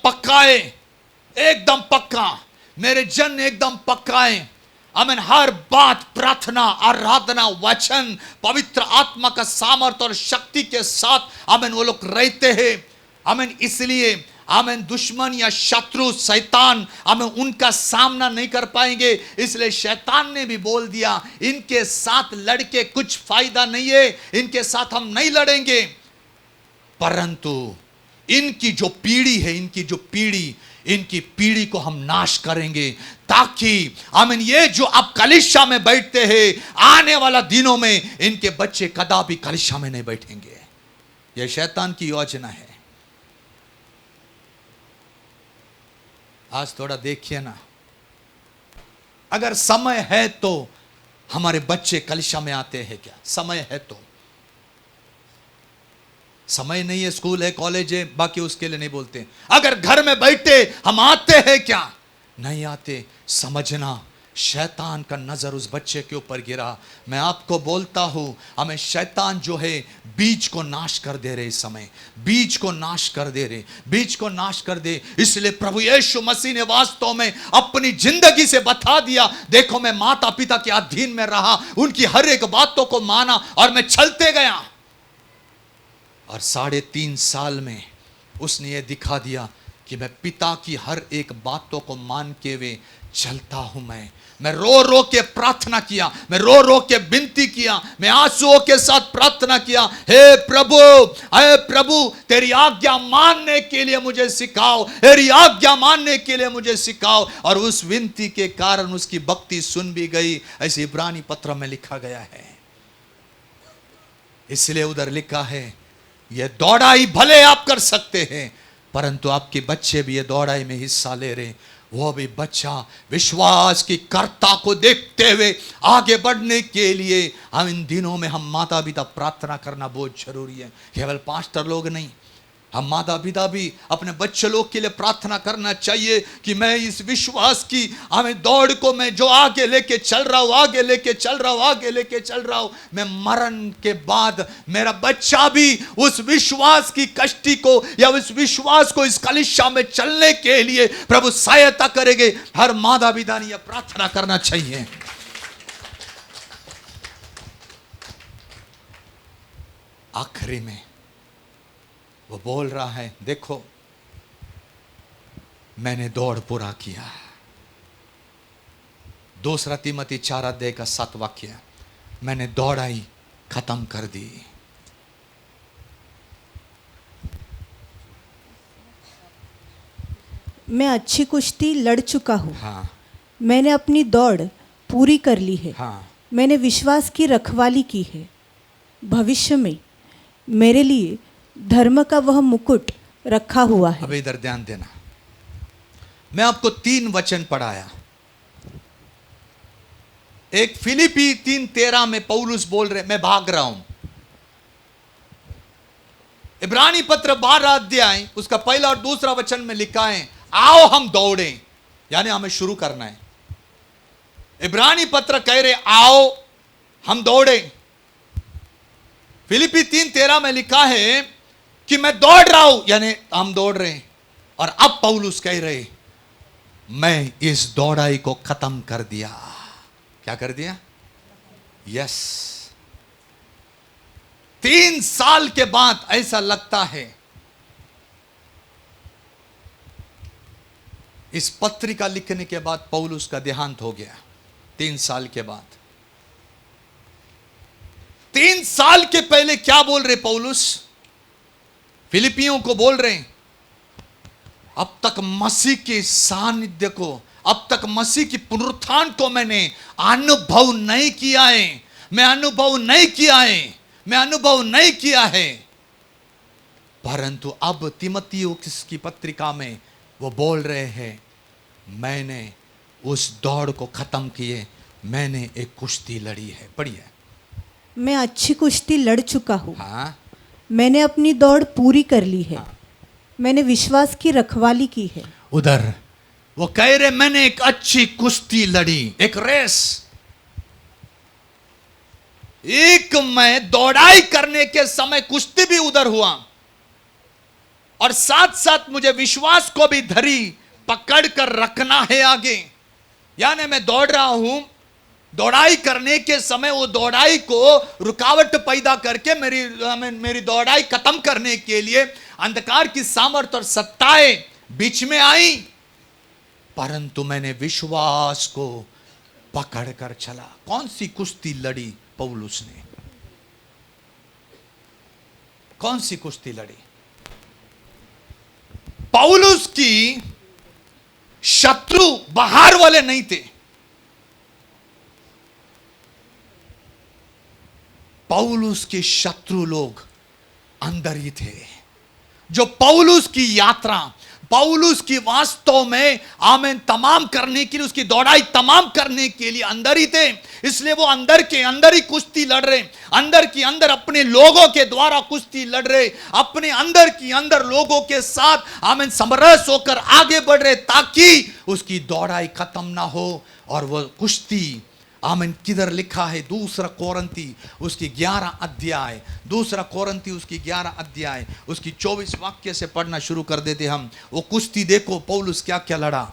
पक्का, मेरे जन एकदम पक्का है। आमीन। हर बात प्रार्थना, आराधना, वचन, पवित्र आत्मा का सामर्थ और शक्ति के साथ आमीन वो लोग रहते हैं। आमीन। इसलिए आमीन दुश्मन या शत्रु शैतान आमीन उनका सामना नहीं कर पाएंगे। इसलिए शैतान ने भी बोल दिया इनके साथ लड़के कुछ फायदा नहीं है, इनके साथ हम नहीं लड़ेंगे। परंतु इनकी जो पीढ़ी को हम नाश करेंगे, ताकि आमीन ये जो अब कलीसिया में बैठते हैं, आने वाला दिनों में इनके बच्चे कदापि कलीसिया में नहीं बैठेंगे। यह शैतान की योजना है। आज थोड़ा देखिए ना, अगर समय है तो हमारे बच्चे कलीसिया में आते हैं क्या? समय है तो। समय नहीं है, स्कूल है, कॉलेज है, बाकी उसके लिए नहीं बोलते। अगर घर में बैठे हम आते हैं क्या? नहीं आते। समझना शैतान का नजर उस बच्चे के ऊपर गिरा। मैं आपको बोलता हूं, हमें शैतान जो है बीज को नाश कर दे रहे, इस समय बीज को नाश कर दे। इसलिए प्रभु यीशु मसीह ने वास्तव में अपनी जिंदगी से बता दिया, देखो मैं माता पिता के अधीन में रहा, उनकी हर एक बातों को माना और मैं चलते गया। और 3.5 साल में उसने ये दिखा दिया कि मैं पिता की हर एक बातों को मान के वे चलता हूं। मैं रो रो के प्रार्थना किया, मैं रो रो के विनती किया, मैं आंसुओं के साथ प्रार्थना किया, हे प्रभु तेरी आज्ञा मानने के लिए मुझे सिखाओ, तेरी आज्ञा मानने के लिए मुझे सिखाओ। और उस विनती के कारण उसकी भक्ति सुन भी गई, ऐसे इब्रानी पत्र में लिखा गया है। इसलिए उधर लिखा है यह दौड़ाई भले आप कर सकते हैं, परंतु आपके बच्चे भी ये दौड़ाई में हिस्सा ले रहे। वो भी बच्चा विश्वास की कर्ता को देखते हुए आगे बढ़ने के लिए हम इन दिनों में हम माता पिता प्रार्थना करना बहुत जरूरी है। केवल पास्टर लोग नहीं, हम माता पिता भी अपने बच्चे लोग के लिए प्रार्थना करना चाहिए कि मैं इस विश्वास की हमें दौड़ को मैं जो आगे लेके चल रहा हूं, मैं मरण के बाद मेरा बच्चा भी उस विश्वास की कश्ती को या उस विश्वास को इस कलीसिया में चलने के लिए प्रभु सहायता करेंगे। हर माता पिता ने यह प्रार्थना करना चाहिए। आखिरी में वो बोल रहा है, देखो मैंने दौड़ पूरा किया। 2 तीमोथी 4:7 वाक्य, मैंने दौड़ाई खत्म कर दी। मैं अच्छी कुश्ती लड़ चुका हूँ। हाँ, मैंने अपनी दौड़ पूरी कर ली है। हाँ, मैंने विश्वास की रखवाली की है। भविष्य में मेरे लिए धर्म का वह मुकुट रखा हुआ है। अब इधर ध्यान देना, मैं आपको 3 वचन पढ़ाया। एक फिलिपी 3:13 में पौलुस बोल रहे मैं भाग रहा हूं। इब्रानी पत्र 12 अध्याय उसका 1 और 2 वचन में लिखा है आओ हम दौड़ें, यानी हमें शुरू करना है। इब्रानी पत्र कह रहे आओ हम दौड़ें। फिलिपी 3:13 में लिखा है कि मैं दौड़ रहा हूं, यानी हम दौड़ रहे हैं। और अब पौलुस कह रहे मैं इस दौड़ाई को खत्म कर दिया। क्या कर दिया? यस। 3 साल के बाद ऐसा लगता है इस पत्रिका लिखने के बाद पौलुस का देहांत हो गया 3 साल के बाद। 3 साल के पहले क्या बोल रहे पौलुस? फिलिपियों को बोल रहे हैं, अब तक मसीह के सानिध्य को, अब तक मसीह की पुनरुत्थान को मैंने अनुभव नहीं किया है, मैं अनुभव नहीं किया है, मैं अनुभव नहीं किया है। परंतु अब तीमुथियुस की पत्रिका में वो बोल रहे हैं, मैंने उस दौड़ को खत्म किए, मैंने एक कुश्ती लड़ी है। पढ़िए। मैं अच्छी कुश्ती लड़ चुका हूँ, हाँ, मैंने अपनी दौड़ पूरी कर ली है, हाँ। मैंने विश्वास की रखवाली की है। उधर वो कह रहे, मैंने एक अच्छी कुश्ती लड़ी, एक रेस, एक मैं दौड़ाई करने के समय कुश्ती भी उधर हुआ, और साथ साथ मुझे विश्वास को भी धरी पकड़ कर रखना है आगे। यानी मैं दौड़ रहा हूं, दौड़ाई करने के समय वो दौड़ाई को रुकावट पैदा करके मेरी दौड़ाई खत्म करने के लिए अंधकार की सामर्थ और सत्ताएं बीच में आई, परंतु मैंने विश्वास को पकड़ कर चला। कौन सी कुश्ती लड़ी पौलुस ने? कौन सी कुश्ती लड़ी? पौलुस की शत्रु बाहर वाले नहीं थे, पौलुस के शत्रु लोग अंदर ही थे। जो पौलुस की यात्रा, पौलुस की वास्तव में आमेन तमाम करने के लिए, उसकी दौड़ाई तमाम करने के लिए अंदर ही थे। इसलिए वो अंदर के अंदर ही कुश्ती लड़ रहे, अंदर की अंदर अपने लोगों के द्वारा कुश्ती लड़ रहे, अपने अंदर की अंदर लोगों के साथ आमेन समरस होकर आगे बढ़ रहे, ताकि उसकी दौड़ाई खत्म ना हो। और वो कुश्ती आमीन किधर लिखा है? 2 कोरिन्थी उसकी 11 अध्याय, 2 कोरिन्थी उसकी 11 अध्याय, उसकी 24 वाक्य से पढ़ना शुरू कर देते हम। वो कुश्ती देखो पौलुस क्या क्या लड़ा।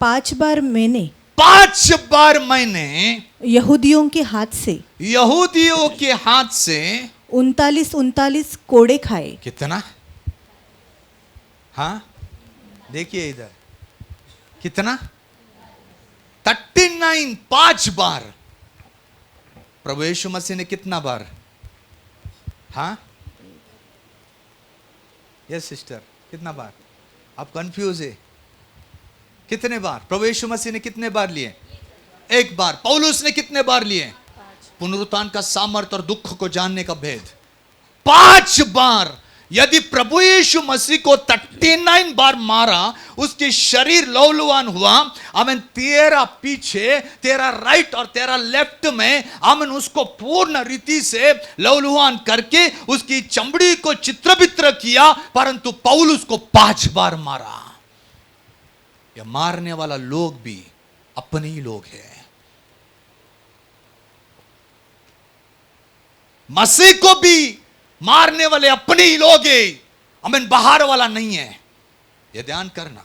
5 बार मैंने यहूदियों के हाथ से 39 कोड़े खाए। कितना? हाँ, देखिए इधर कितना? 39, 5 बार। प्रभु यीशु मसीह ने कितना बार? हाँ, यस सिस्टर, कितना बार? आप कंफ्यूज है? कितने बार? प्रभु यीशु मसीह ने कितने बार लिए? 1 बार। पौलुस ने कितने बार लिए? पुनरुत्थान का सामर्थ्य और दुख को जानने का भेद 5 बार। यदि प्रभु यीशु मसीह को 39 बार मारा, उसकी शरीर लौलुआन हुआ, आमीन, तेरा पीछे, तेरा राइट और तेरा लेफ्ट में, आमीन, उसको पूर्ण रीति से लौलुआन करके उसकी चमड़ी को चित्रबित्र किया, परंतु पौलुस को 5 बार मारा। यह मारने वाला लोग भी अपने ही लोग हैं। मसीह को भी मारने वाले अपने ही लोग हैं, आमीन, बाहर वाला नहीं है। यह ध्यान करना।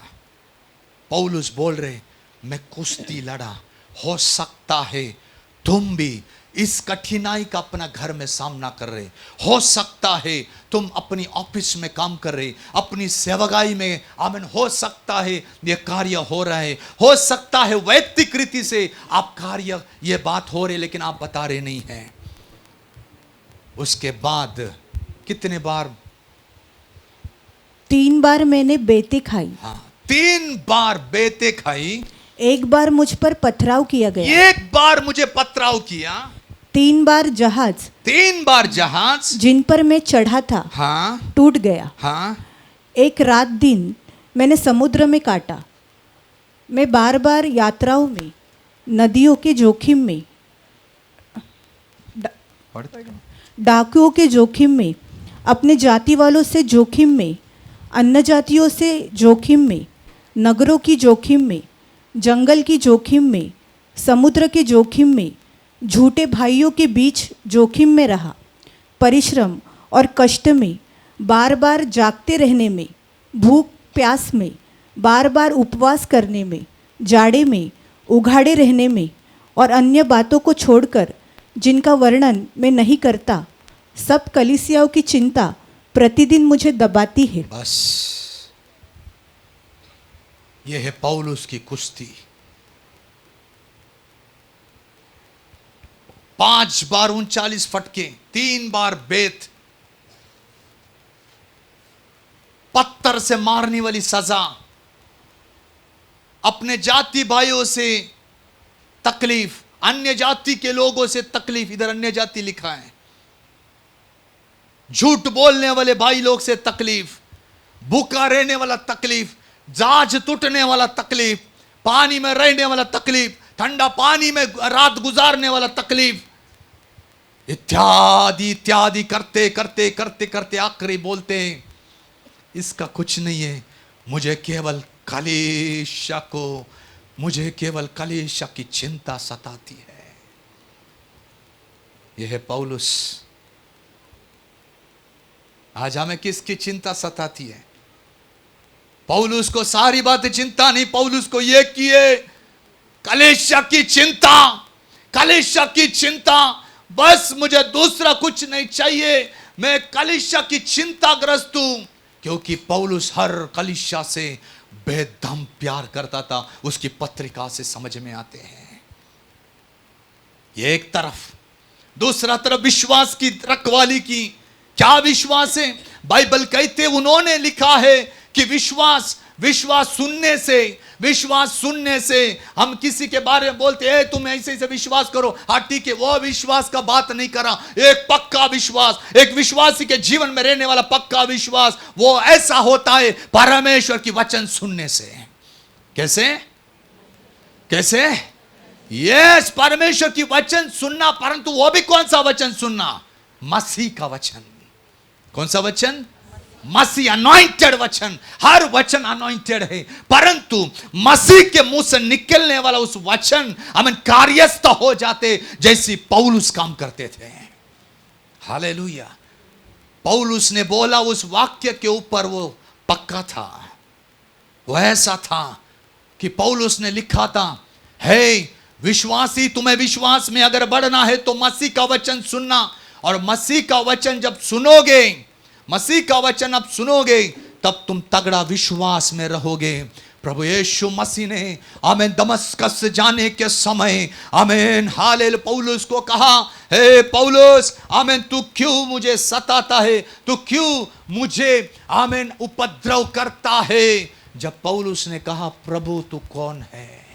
पौलुस बोल रहे, मैं कुश्ती लड़ा, हो सकता है तुम भी इस कठिनाई का अपना घर में सामना कर रहे, हो सकता है तुम अपनी ऑफिस में काम कर रहे, अपनी सेवकाई में, आमीन, हो सकता है यह कार्य हो रहा है, हो सकता है वैयक्तिक रीति से आप कार्य यह बात हो रही, लेकिन आप बता रहे नहीं हैं। उसके बाद कितने बार? 3 बार मैंने बेते खाई। हाँ, 3 बार बेते खाई। 1 बार मुझ पर पथराव किया गया। 1 बार मुझे पथराव किया। 3 बार जहाज जिन पर मैं चढ़ा था, हाँ, टूट गया। हाँ, 1 रात दिन मैंने समुद्र में काटा। मैं बार बार यात्राओं में, नदियों के जोखिम में, डाकुओं के जोखिम में, अपने जाति वालों से जोखिम में, अन्य जातियों से जोखिम में, नगरों की जोखिम में, जंगल की जोखिम में, समुद्र के जोखिम में, झूठे भाइयों के बीच जोखिम में रहा। परिश्रम और कष्ट में, बार बार जागते रहने में, भूख प्यास में, बार बार उपवास करने में, जाड़े में, उघाड़े रहने में, और अन्य बातों को छोड़कर जिनका वर्णन मैं नहीं करता, सब कलीसियाओं की चिंता प्रतिदिन मुझे दबाती है। बस यह है पौलुस की कुश्ती। 5 बार 39 फटके, 3 बार बेत, पत्थर से मारने वाली सजा, अपने जाति भाइयों से तकलीफ, अन्य जाति के लोगों से तकलीफ, इधर अन्य जाति लिखा है, झूठ बोलने वाले भाई लोग से तकलीफ, भूखा रहने वाला तकलीफ, जहाज टूटने वाला तकलीफ, पानी में रहने वाला तकलीफ, ठंडा पानी में रात गुजारने वाला तकलीफ, इत्यादि इत्यादि करते करते करते करते आखिरी बोलते हैं इसका कुछ नहीं है, मुझे केवल कलीसिया की चिंता सताती है। यह है पौलुस। आज हमें किसकी चिंता सताती है? पौलुस को सारी बातें चिंता नहीं, पौलुस को यह की है कलीसिया की चिंता, कलीसिया की चिंता, बस मुझे दूसरा कुछ नहीं चाहिए, मैं कलीसिया की चिंताग्रस्त हूं। क्योंकि पौलुस हर कलीसिया से बेदम प्यार करता था, उसकी पत्रिका से समझ में आते हैं। ये एक तरफ, दूसरा तरफ विश्वास की रखवाली की। क्या विश्वास है? बाइबल कहते उन्होंने लिखा है कि विश्वास सुनने से हम किसी के बारे में बोलते हैं तुम ऐसे ऐसे विश्वास करो, हाँ ठीक है, वो विश्वास का बात नहीं करा। एक पक्का विश्वास, एक विश्वासी के जीवन में रहने वाला पक्का विश्वास, वो ऐसा होता है परमेश्वर की वचन सुनने से। कैसे? यस, परमेश्वर की वचन सुनना, परंतु वो भी कौन सा वचन सुनना? मसीह का वचन। कौन सा वचन? मसीह, अनॉइंटेड वचन। हर वचन अनॉइंटेड है, परंतु मसीह के मुंह से निकलने वाला उस वचन हमें कार्यस्थ हो जाते, जैसे पौलुस काम करते थे। हालेलुया। पौलुस ने बोला उस वाक्य के ऊपर वो पक्का था। वो ऐसा था कि पौलुस ने लिखा था, हे विश्वासी, तुम्हें विश्वास में अगर बढ़ना है तो मसीह का वचन सुनना, और मसीह का वचन जब सुनोगे, मसीह का वचन अब सुनोगे, तब तुम तगड़ा विश्वास में रहोगे। प्रभु यीशु मसीह ने आमीन दमस्कस जाने के समय आमीन हालेलुया पौलुस को कहा, हे पौलुस, आमीन तू क्यों मुझे सताता है, तू क्यों मुझे आमीन उपद्रव करता है। जब पौलुस ने कहा प्रभु तू कौन है,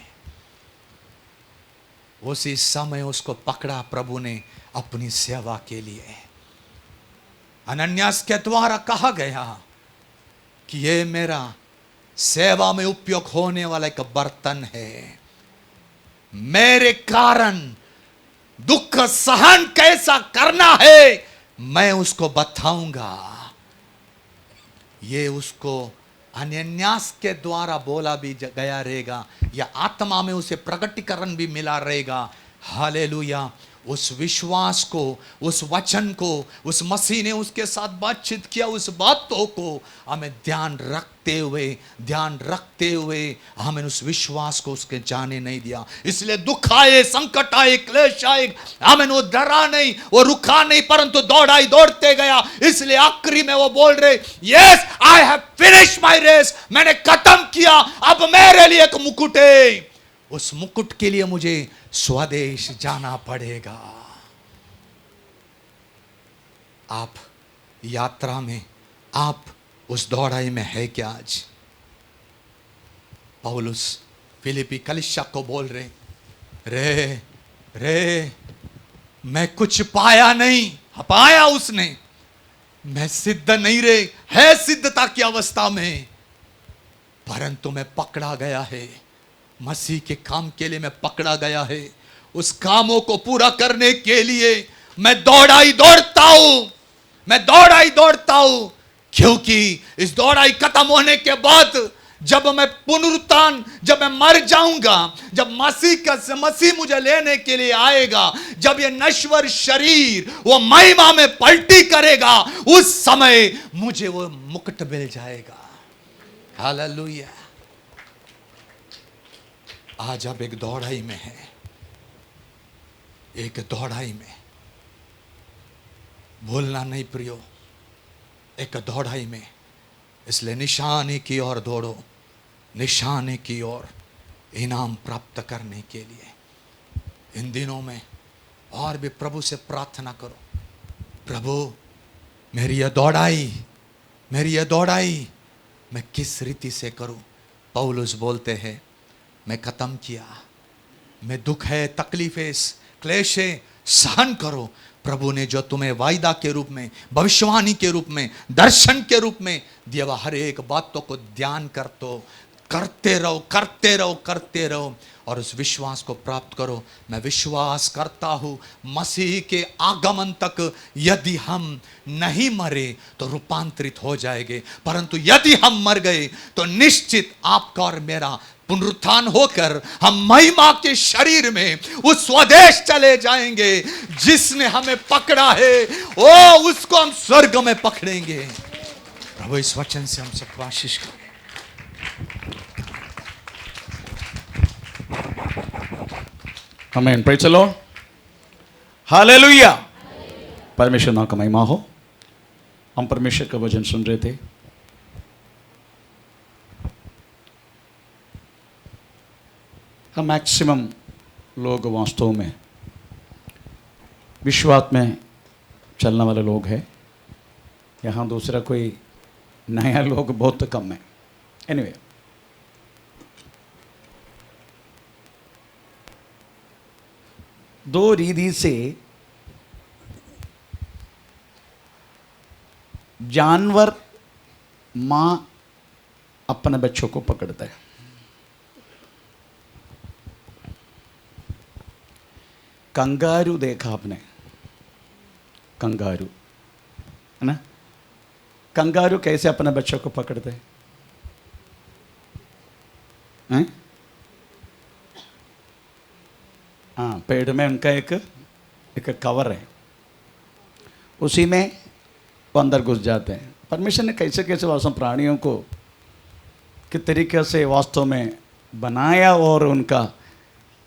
उसी समय उसको पकड़ा प्रभु ने अपनी सेवा के लिए। अनन्यास के द्वारा कहा गया कि ये मेरा सेवा में उपयोग होने वाला एक बर्तन है, मेरे कारण दुख सहन कैसा करना है मैं उसको बताऊंगा। ये उसको अनन्यास के द्वारा बोला भी गया रहेगा, या आत्मा में उसे प्रकटीकरण भी मिला रहेगा। हालेलुया। उस विश्वास को, उस वचन को, उस मसीह ने उसके साथ बातचीत किया, उस बातों को हमें ध्यान रखते हुए हमें उस विश्वास को उसके जाने नहीं दिया। इसलिए दुख आए, संकट आए, क्लेश आए, हमें वो डरा नहीं, वो रुका नहीं, परंतु दौड़ते गया। इसलिए आखिरी में वो बोल रहे, yes I have finish my race, मैंने खत्म किया, अब मेरे लिए एक मुकुट है, उस मुकुट के लिए मुझे स्वदेश जाना पड़ेगा। आप यात्रा में, आप उस दौड़ाई में है क्या? आज पौलुस फिलिपी कलीसिया को बोल रहे, रे मैं कुछ पाया नहीं, पाया उसने, मैं सिद्ध नहीं रहे, है सिद्धता की अवस्था में, परंतु मैं पकड़ा गया है, मसीह के काम के लिए मैं पकड़ा गया है। उस कामों को पूरा करने के लिए मैं दौड़ता हूं, क्योंकि इस दौड़ाई खत्म होने के बाद जब मैं पुनरुत्थान, जब मैं मर जाऊंगा, जब मसीह मुझे लेने के लिए आएगा, जब ये नश्वर शरीर वो महिमा में पलटी करेगा, उस समय मुझे वो मुकुट मिल जाएगा। हालेलुया। आज अब एक दौड़ाई में है, एक दौड़ाई में, भूलना नहीं प्रियो, एक दौड़ाई में। इसलिए निशानी की ओर दौड़ो, निशाने की ओर इनाम प्राप्त करने के लिए। इन दिनों में और भी प्रभु से प्रार्थना करो, प्रभु मेरी यह दौड़ाई मैं किस रीति से करूं। पौलुस बोलते हैं, मैं खत्म किया, मैं दुख है, तकलीफें, क्लेश है, सहन करो। प्रभु ने जो तुम्हें वायदा के रूप में, भविष्यवाणी के रूप में, दर्शन के रूप में दिया हुआ हर एक बातों को ध्यान करते रहो और उस विश्वास को प्राप्त करो। मैं विश्वास करता हूं मसीह के आगमन तक यदि हम नहीं मरे तो रूपांतरित हो जाएंगे, परंतु यदि हम मर गए तो निश्चित आपका और मेरा पुनरुत्थान होकर हम महिमा के शरीर में उस स्वदेश चले जाएंगे जिसने हमें पकड़ा है। ओ उसको हम स्वर्ग में पकड़ेंगे। प्रभु इस वचन से हम सबको आशीष करें। आमीन, प्रेज़ द लॉर्ड, हालेलुया। परमेश्वर नाम का महिमा हो। हम परमेश्वर का वचन सुन रहे थे। हम मैक्सिमम लोग वास्तव में विश्वास में चलने वाले लोग हैं। यहाँ दूसरा कोई नया लोग बहुत कम है। एनीवे, दो रीति से जानवर मां अपने बच्चों को पकड़ता है। कंगारू देखा आपने? कंगारू है ना? कंगारू कैसे अपने बच्चों को पकड़ते हैं? हाँ, पेड़ में उनका एक कवर है, उसी में वो अंदर घुस जाते हैं। परमेश्वर ने कैसे कैसे वास्तव प्राणियों को किस तरीके से वास्तव में बनाया और उनका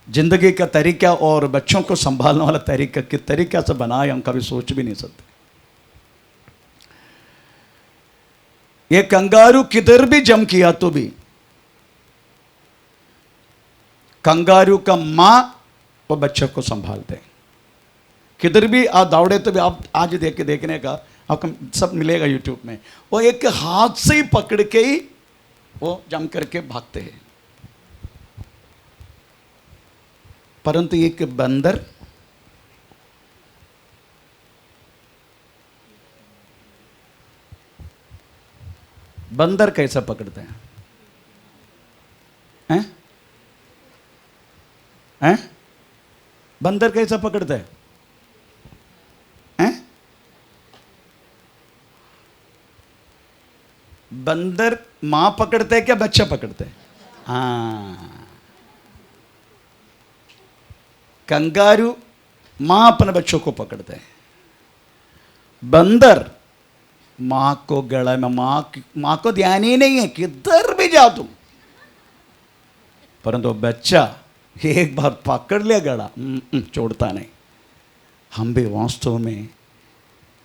जिंदगी का तरीका और बच्चों को संभालने वाला तरीका किस तरीके से बनाया, हम कभी सोच भी नहीं सकते। ये कंगारू किधर भी जम किया तो भी कंगारू का मां वो बच्चों को संभालते हैं। किधर भी आप दौड़े तो भी आप आज देखने का आपको सब मिलेगा यूट्यूब में। वो एक हाथ से ही पकड़ के ही वो जम करके भागते हैं। परंतु एक बंदर कैसा पकड़ते हैं? हैं? बंदर कैसा पकड़ता है? बंदर मां पकड़ते है क्या बच्चा पकड़ते है? हाँ, कंगारू मां अपने बच्चों को पकड़ते हैं। बंदर मां को गला में, मां को ध्यान ही नहीं है किधर भी जाओ तुम, परंतु बच्चा एक बार पकड़ लिया गला छोड़ता नहीं। हम भी वास्तव में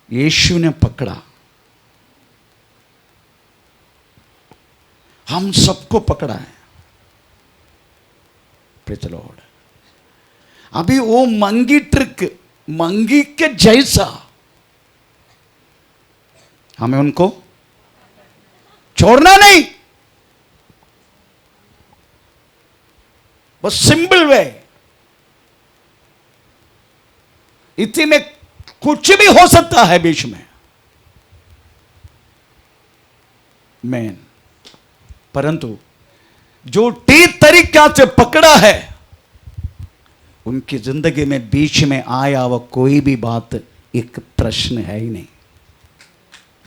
यीशु ने पकड़ा, हम सबको पकड़ा है। Praise the Lord. अभी वो मंगी ट्रिक, मंगी के जैसा हमें उनको छोड़ना नहीं। बस सिंपल वे, इतने में कुछ भी हो सकता है बीच में मैन, परंतु जो ठीक तरीका से पकड़ा है उनकी जिंदगी में बीच में आया वह कोई भी बात एक प्रश्न है ही नहीं।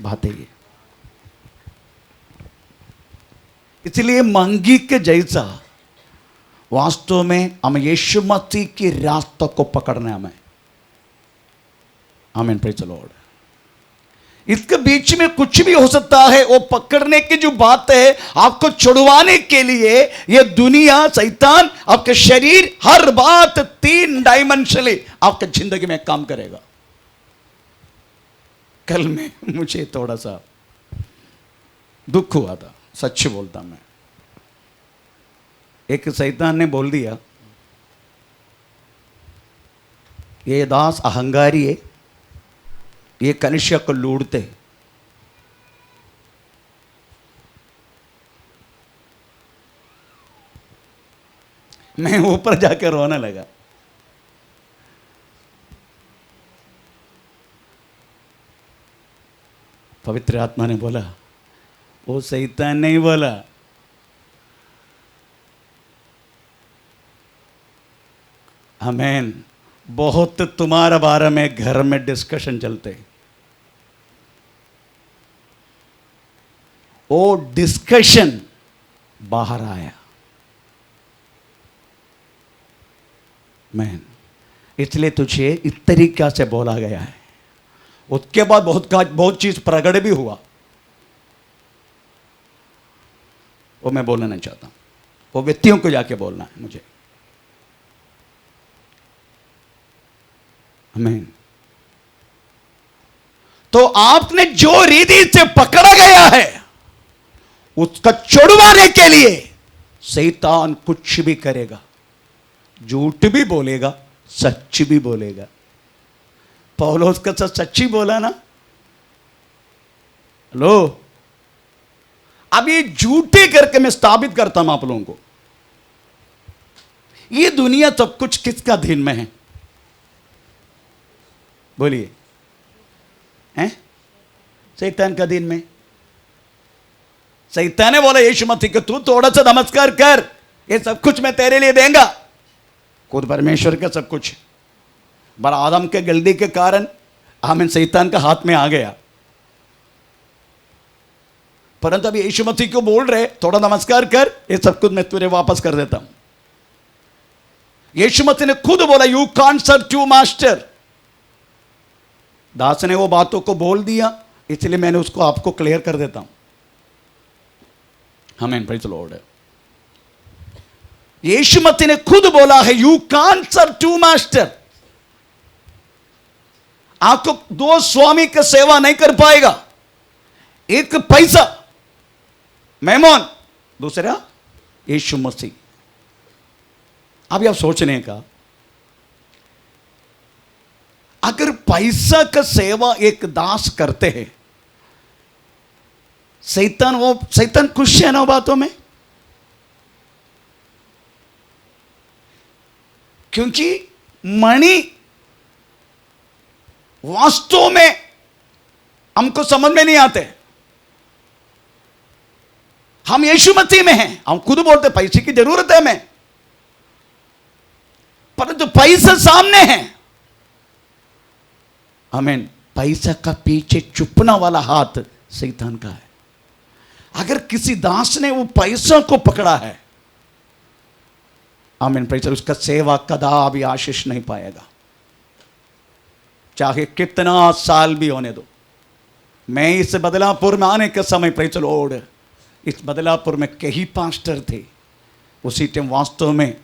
बात है ये। इसलिए मंगी के जैसा वास्तव में हम यीशु मसीह की रास्ते को पकड़ना है हमें। आमीन, प्रेज़ द लॉर्ड। इसके बीच में कुछ भी हो सकता है। वो पकड़ने की जो बात है, आपको छुड़वाने के लिए ये दुनिया, शैतान, आपके शरीर, हर बात 3 डायमेंशनली आपके जिंदगी में काम करेगा। कल में मुझे थोड़ा सा दुख हुआ था, सच बोलता मैं। एक शैतान ने बोल दिया, ये दास अहंकारी है, ये कलिसिया को लूटते। मैं ऊपर जाकर रोने लगा। पवित्र आत्मा ने बोला, वो शैतान नहीं बोला, आमीन। बहुत तुम्हारे बारे में घर में डिस्कशन चलते, वो डिस्कशन बाहर आया, मैन। इसलिए तुझे इस तरीका से बोला गया है। उसके बाद बहुत चीज प्रकट भी हुआ, वो मैं बोलना नहीं चाहता, वो व्यक्तियों को जाके बोलना है मुझे, आमीन। तो आपने जो रीति से पकड़ा गया है उसका छुड़वाने के लिए शैतान कुछ भी करेगा, झूठ भी बोलेगा, सच भी बोलेगा। पौलुस का सच्ची बोला ना, हेलो। अब ये झूठे करके मैं स्थापित करता हूं आप लोगों को, ये दुनिया सब कुछ किसका अधीन में है? बोलिए, हैं? शैतान का अधीन में। शैतान ने बोला यीशु मसीह को, तू थोड़ा सा नमस्कार कर, ये सब कुछ मैं तेरे लिए देंगा। खुद परमेश्वर का सब कुछ, पर आदम के गलती के कारण आमीन शैतान का हाथ में आ गया। परंतु अभी यीशु मसीह को बोल रहे, थोड़ा नमस्कार कर, ये सब कुछ मैं तुझे वापस कर देता हूं। यीशु मसीह ने खुद बोला, you can't serve two master. दास ने वो बातों को बोल दिया, इसलिए मैंने उसको आपको क्लियर कर देता हूं। आमीन, praise the lord. Yeshu Masih ने खुद बोला है, you can't serve two master. आपको दो स्वामी का सेवा नहीं कर पाएगा। एक पैसा मेमोन, दूसरा यीशु मसीह। अभी आप सोचने का, अगर पैसा का सेवा एक दास करते हैं, शैतान खुश है ना बातों में, क्योंकि मणि वास्तव में हमको समझ में नहीं आते। हम यीशु मसीह में हैं, हम खुद बोलते पैसे की जरूरत है हमें, परंतु पैसा सामने है। आमीन। पैसा का पीछे छुपना वाला हाथ शैतान का है। अगर किसी दास ने वो पैसा को पकड़ा है, आमीन, प्रेज़, उसका सेवा कदापि आशीष नहीं पाएगा, चाहे कितना साल भी होने दो। मैं इस बदलापुर में आने के समय, प्रेज़ द लॉर्ड, इस बदलापुर में कई पास्टर थे। उसी टाइम वास्तव में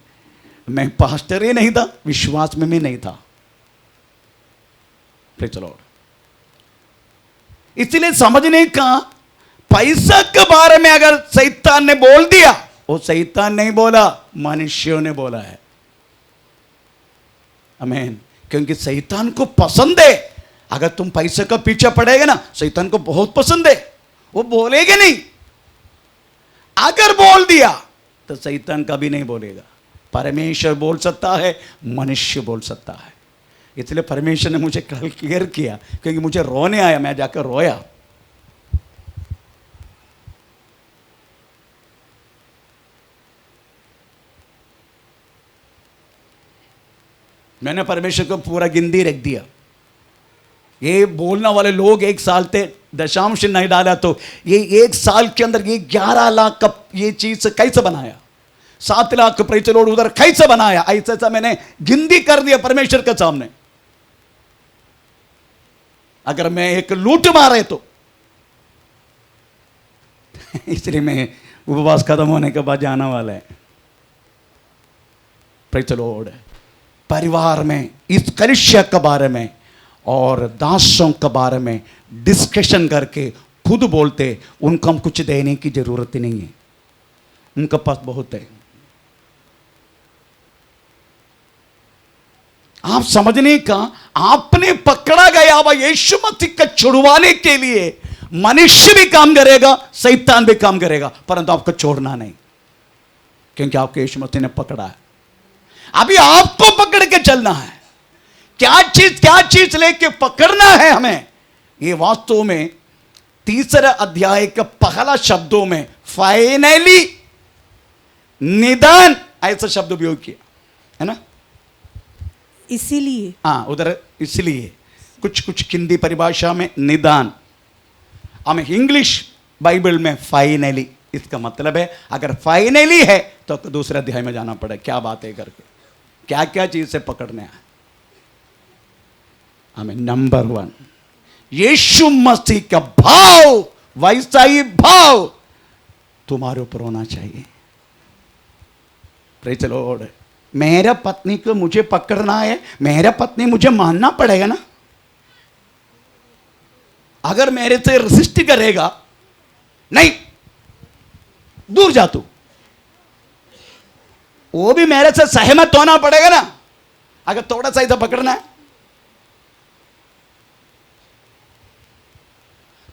मैं पास्टर ही नहीं था, विश्वास में भी नहीं था, प्रेज़ द लॉर्ड। इसलिए समझने का, पैसा के बारे में अगर शैतान ने बोल दिया, वो शैतान नहीं बोला, मनुष्यों ने बोला है। आमीन। क्योंकि शैतान को पसंद है, अगर तुम पैसे का पीछे पड़ेगा ना, शैतान को बहुत पसंद है, वो बोलेगा नहीं। अगर बोल दिया तो शैतान कभी नहीं बोलेगा। परमेश्वर बोल सकता है, मनुष्य बोल सकता है। इसलिए परमेश्वर ने मुझे कल क्लियर किया, क्योंकि मुझे रोने आया, मैं जाकर रोया। मैंने परमेश्वर को पूरा गिनती रख दिया। ये बोलने वाले लोग 1 साल थे, दशांश नहीं डाला तो ये 1 साल के अंदर ये 11 लाख का ये चीज कैसे बनाया, 7 लाख प्रेज़ द लॉर्ड उधर कैसे बनाया, ऐसा मैंने गिनती कर दिया परमेश्वर के सामने। अगर मैं एक लूट मारे तो इसलिए मैं उपवास खत्म होने के बाद जाना वाला है, प्रेज़ द लॉर्ड। परिवार में इस कलिसिया के बारे में और दासों के बारे में डिस्कशन करके खुद बोलते, उनको हम कुछ देने की जरूरत ही नहीं है, उनके पास बहुत है। आप समझने का, आपने पकड़ा गया हुआ यीशु मसीह का छुड़वाने के लिए मनुष्य भी काम करेगा, शैतान भी काम करेगा, परंतु आपको छोड़ना नहीं, क्योंकि आपको यीशु मसीह ने पकड़ा है। अभी आपको पकड़ के चलना है। क्या चीज लेके पकड़ना है हमें, ये वास्तव में 3 अध्याय का पहला शब्दों में फाइनली निदान ऐसा शब्द उपयोग किया है ना। इसीलिए हाँ, उधर इसलिए कुछ हिंदी परिभाषा में निदान, हमें इंग्लिश बाइबल में फाइनली, इसका मतलब है अगर फाइनली है तो दूसरे अध्याय में जाना पड़े, क्या बात है करके, क्या क्या चीज से पकड़ने है हमें। नंबर 1 यीशु मसीह का भाव, वैसा ही भाव तुम्हारे ऊपर होना चाहिए। Praise the Lord. मेरा पत्नी को मुझे पकड़ना है, मेरा पत्नी मुझे मानना पड़ेगा ना। अगर मेरे से रेसिस्ट करेगा, नहीं दूर जा तू, वो भी मेरे से सहमत होना पड़ेगा ना, अगर थोड़ा सा इधर पकड़ना है।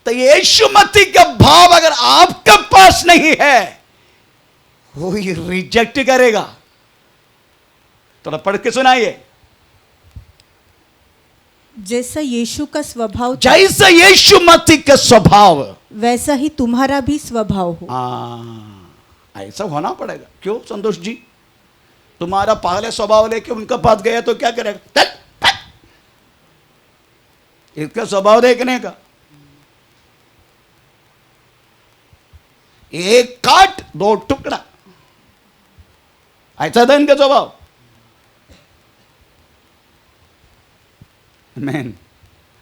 तो यीशु मसीह का भाव अगर आपके पास नहीं है, वो ही रिजेक्ट करेगा। थोड़ा पढ़ के सुनाइए। जैसा यीशु का स्वभाव था, जैसा यीशु मसीह का स्वभाव, वैसा ही तुम्हारा भी स्वभाव हो। ऐसा होना पड़ेगा। क्यों संतोष जी, तुम्हारा पहले स्वभाव लेके उनका पास गया तो क्या करेगा? इसका स्वभाव देखने का, एक काट 2 टुकड़ा, ऐसा था इनका स्वभाव।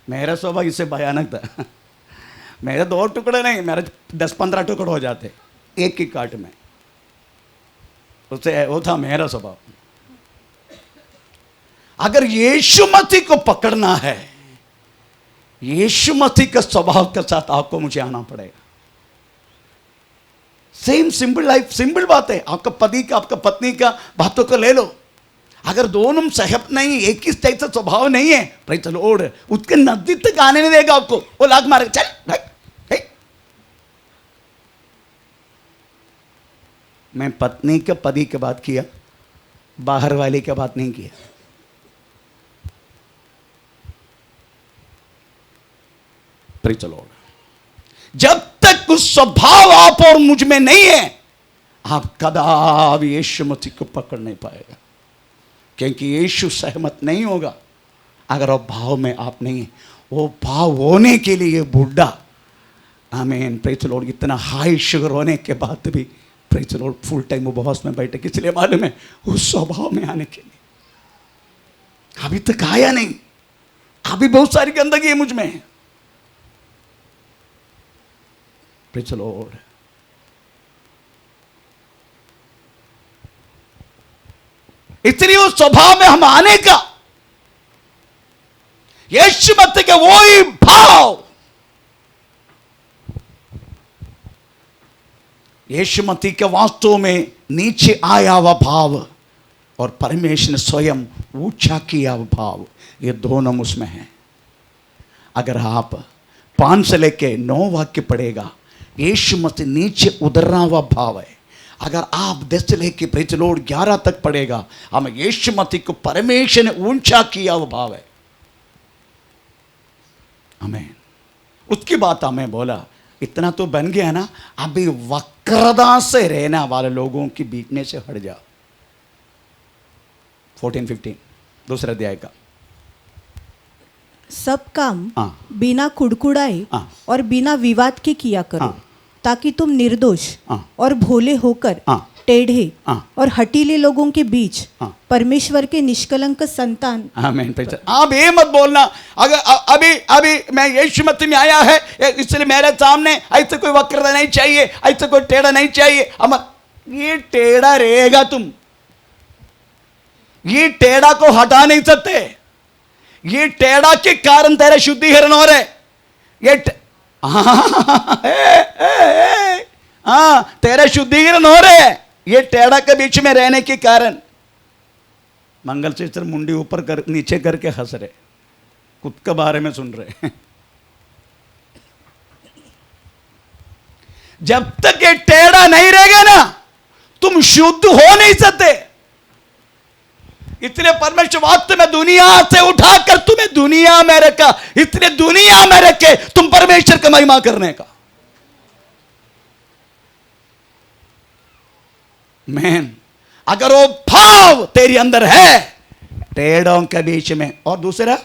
मेरा स्वभाव इससे भयानक था। मेरे 2 टुकड़े नहीं, मेरे 10-15 टुकड़े हो जाते एक ही काट में। उससे वो था मेरा स्वभाव। अगर यीशु मसीह को पकड़ना है, यीशु मसीह के स्वभाव के साथ आपको मुझे आना पड़ेगा। सेम सिंपल लाइफ, सिंपल बात है। आपका पति का, आपका पत्नी का बातों को ले लो। अगर दोनों सहमत नहीं, एक ही टाइप से स्वभाव नहीं है, भाई चलो ओढ़, उसके नजदीक तक आने नहीं देगा आपको, वो लात मारेगा, चल भाई। मैं पत्नी के पति की बात किया, बाहर वाले की बात नहीं किया। Praise the Lord. जब तक उस स्वभाव आप और मुझ में नहीं है, आप कदापि यीशु मसीह को पकड़ नहीं पाएगा, क्योंकि यीशु सहमत नहीं होगा अगर वो भाव में आप नहीं है। वो भाव होने के लिए बुढ़ा, आमीन, प्रेज़ द लॉर्ड, इतना हाई शुगर होने के बाद भी praise the Lord full time उपवास में बैठे, किस लिए मालूम है? उस स्वभाव में आने के लिए। अभी तक आया नहीं, अभी बहुत सारी गंदगी है मुझ में। Praise the Lord. इसलिए उस स्वभाव में हम आने का, यीशु मसीह का वो ही भाव, यीशु मसीह के वास्तव में नीचे आया हुआ भाव और परमेश्वर ने स्वयं ऊंचा किया हुआ भाव, ये दोनों उसमें हैं। अगर आप 5 से लेके 9 वाक्य पढ़ेगा, यीशु मसीह नीचे उतरना हुआ भाव है। अगर आप 10 से लेके प्रेज़ द लॉर्ड 11 तक पढ़ेगा, हमें यीशु मसीह को परमेश्वर ने ऊंचा किया हुआ भाव है। आमीन। उसकी बात हमें बोला, इतना तो बन गया ना, अभी वक्रता से रहने वाले लोगों की बीच में से हट जाओ। 14-15 दूसरे अध्याय का। सब काम हाँ। बिना कुड़कुड़ाए हाँ। और बिना विवाद के किया करो, हाँ। ताकि तुम निर्दोष हाँ। और भोले होकर हाँ। टेढ़े हाँ। और हठीले लोगों के बीच हाँ। परमेश्वर के निष्कलंक संतान। आमीन। आप ये मत बोलना अगर अभी मैं यीशु मसीह में आया है, इसलिए मेरे सामने ऐसे कोई वक्रता नहीं चाहिए, ऐसे कोई टेढ़ा नहीं चाहिए। ये टेढ़ा रहेगा, तुम ये टेढ़ा को हटा नहीं सकते। ये टेढ़ा के कारण तेरा शुद्धिकरण हो रहे। ये तेरा शुद्धिकरण हो रहे, ये टेढ़ा के बीच में रहने के कारण। मंगल सूत्र मुंडी ऊपर कर नीचे करके हंस रहे, खुद के बारे में सुन रहे। जब तक ये टेढ़ा नहीं रहेगा ना, तुम शुद्ध हो नहीं सकते। इसलिए परमेश्वर वास्तव में दुनिया से उठाकर तुम्हें दुनिया में रखा, इसलिए दुनिया में रखे तुम परमेश्वर का महिमा करने का। मैन, अगर वो भाव तेरे अंदर है टेढ़ों के बीच में, और दूसरा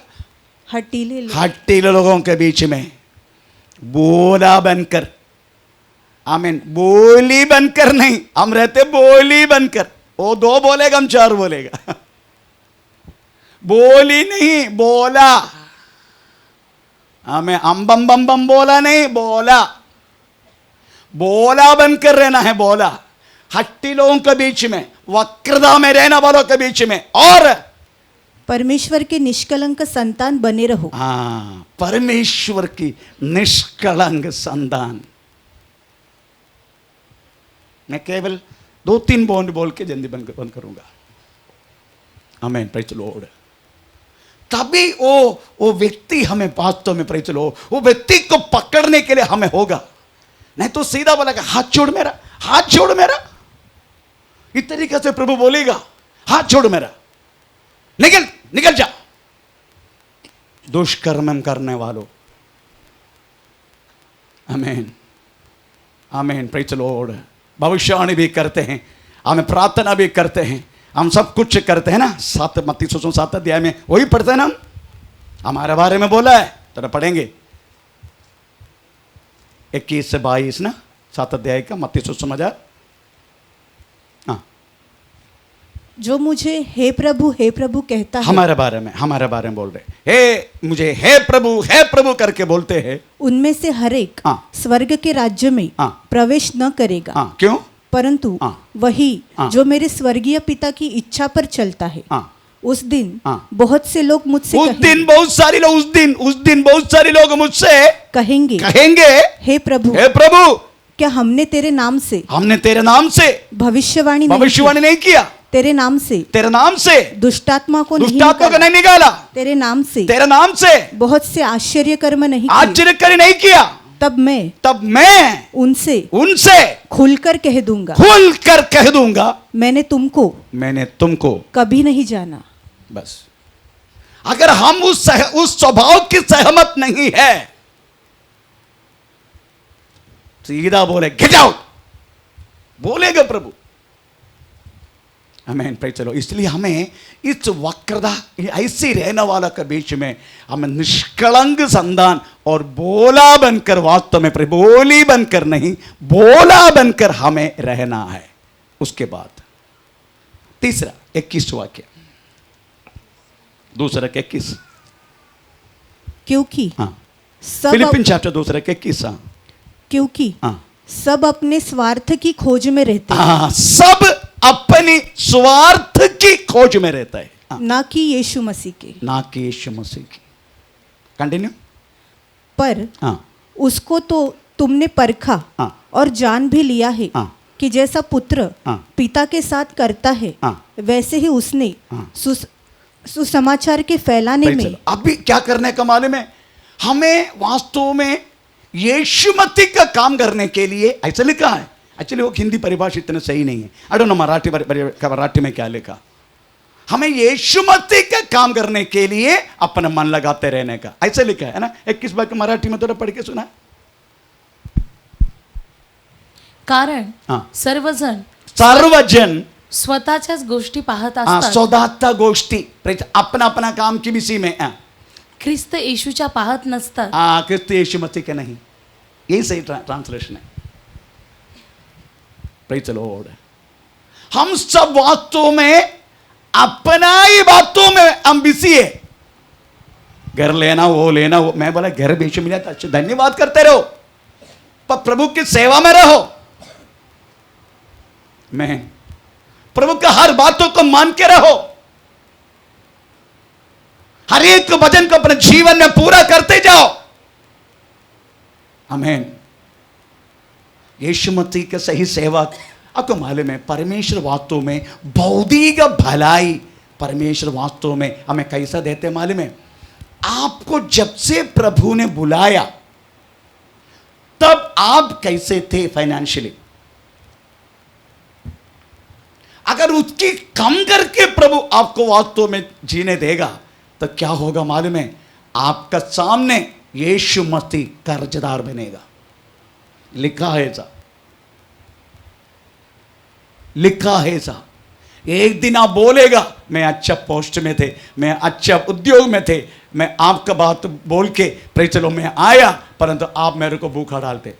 हट्टीले लोगों के बीच में बोला बनकर, आमीन, बोली बनकर नहीं, हम रहते बोली बनकर। वो 2 बोलेगा, हम 4 बोलेगा। बोली नहीं, बोला। हमें हम बम बम बम बोला नहीं, बोला। बोला बनकर रहना है, बोला। हट्टी लोगों के बीच में, वक्रता में रहने वालों के बीच में, और परमेश्वर के निष्कलंक संतान बने रहो। हाँ, परमेश्वर की निष्कलंक संतान। मैं केवल 2-3 बॉन्ड बोल के जल्दी बंद करूंगा। आमीन, प्रेज़ द लॉर्ड। तभी वो व्यक्ति हमें वास्तव में, प्रेज़ द लॉर्ड, वो व्यक्ति को पकड़ने के लिए हमें होगा। नहीं तो सीधा बोलेगा हाथ छोड़ मेरा, हाथ छोड़ मेरा। इस तरीके से प्रभु बोलेगा हाथ छोड़ मेरा, निकल निकल जा दुष्कर्म करने वालों। आमीन, आमीन, प्रेज़ द लॉर्ड। भविष्यवाणी भी करते हैं, हमें प्रार्थना भी करते हैं, हम सब कुछ करते हैं ना। 7 मत्ती 7 अध्याय में वही पढ़ते हैं ना, हमारे बारे में बोला है, तो पढ़ेंगे 21 से 22 ना, 7 अध्याय का मत्ती 7 हाँ। जो मुझे हे प्रभु कहता है, हमारे बारे में बोल रहे, हे मुझे हे प्रभु करके बोलते हैं, उनमें से हर एक हाँ। स्वर्ग के राज्य में हाँ। प्रवेश न करेगा। हाँ, क्यों? परंतु हाँ। वही हाँ। जो मेरे स्वर्गीय पिता की इच्छा पर चलता है। हाँ। उस दिन हाँ। बहुत से लोग मुझसे उस दिन बहुत सारे लोग मुझसे कहेंगे, हे प्रभु, क्या हमने तेरे नाम से भविष्यवाणी नहीं किया, तेरे नाम से दुष्टात्मा को नहीं निकाला, तेरे नाम से बहुत से आश्चर्य कर्म नहीं किया। तब मैं उनसे खुलकर कह दूंगा, मैंने तुमको कभी नहीं जाना। बस अगर हम उस स्वभाव की सहमत नहीं है, सीधा बोले गेट आउट, बोलेगा प्रभु। आमीन, प्रेज़ द लॉर्ड। इसलिए हमें इस वक्रता, ऐसे रहने वाला के बीच में हमें निष्कलंक संतान और बोला बनकर, वास्तव में बोली बनकर नहीं, बोला बनकर हमें रहना है। उसके बाद तीसरा 21 वाक्य, दूसरा 21, क्योंकि हाँ, सब फिलिपिन चैप्टर 2 के 21, हाँ, क्योंकि हाँ, सब अपने स्वार्थ की खोज में रहते हैं, हाँ, सब अपनी स्वार्थ की खोज में रहता है, हाँ, ना कि यीशु मसीह के। कंटिन्यू। पर हाँ, उसको तो तुमने परखा हाँ, और जान भी लिया है हाँ, कि जैसा पुत्र हाँ, पिता के साथ करता है, हाँ, वैसे ही उसने हाँ, सुसमाचार के फैलाने में। अभी क्या करने का मालूम है, हमें वास्तव में यीशु मसीह का काम करने के लिए, ऐसा लिखा है। एक्चुअली वो हिंदी परिभाषा इतना सही नहीं है, आई डोंट नो मराठी में क्या लिखा। हमें यीशु मसीह का काम करने के लिए अपना मन लगाते रहने का, ऐसे लिखा है ना। 21 बार मराठी में थोड़ा पढ़ के सुना। कारण हाँ। सर्वजन स्वतःच्याच गोष्टी पाहत असतात, स्वतःच्या गोष्टी, अपना अपना काम की विषय में, ख्रिस्त येशूच्या पाहत नसतात। ख्रिस्त यीशु मसीह के नहीं, यही सही ट्रांसलेशन है। Praise the Lord. हम सब बातों में, अपना ही बातों में हम बिजी है। घर लेना, वो लेना, वो, मैं बोला घर बीच मिला तो अच्छा, धन्यवाद करते रहो, पर प्रभु की सेवा में रहो। मैं प्रभु का हर बातों को मान के रहो, हर एक वचन को अपने जीवन में पूरा करते जाओ। आमीन। यीशु मसीह का सही सेवक, आपको मालूम है परमेश्वर वास्तव में भौतिक भलाई परमेश्वर वास्तव में हमें कैसा देते हैं मालूम है? आपको जब से प्रभु ने बुलाया तब आप कैसे थे फाइनेंशियली, अगर उसकी कम करके प्रभु आपको वास्तव में जीने देगा तो क्या होगा मालूम है? आपका सामने यीशु मसीह कर्जदार बनेगा। लिखा है ऐसा, लिखा है ऐसा। एक दिन आप बोलेगा मैं अच्छा पोस्ट में थे, मैं अच्छा उद्योग में थे, मैं आपका बात बोल के प्रेज चलो मैं आया, परंतु आप मेरे को भूखा डालते।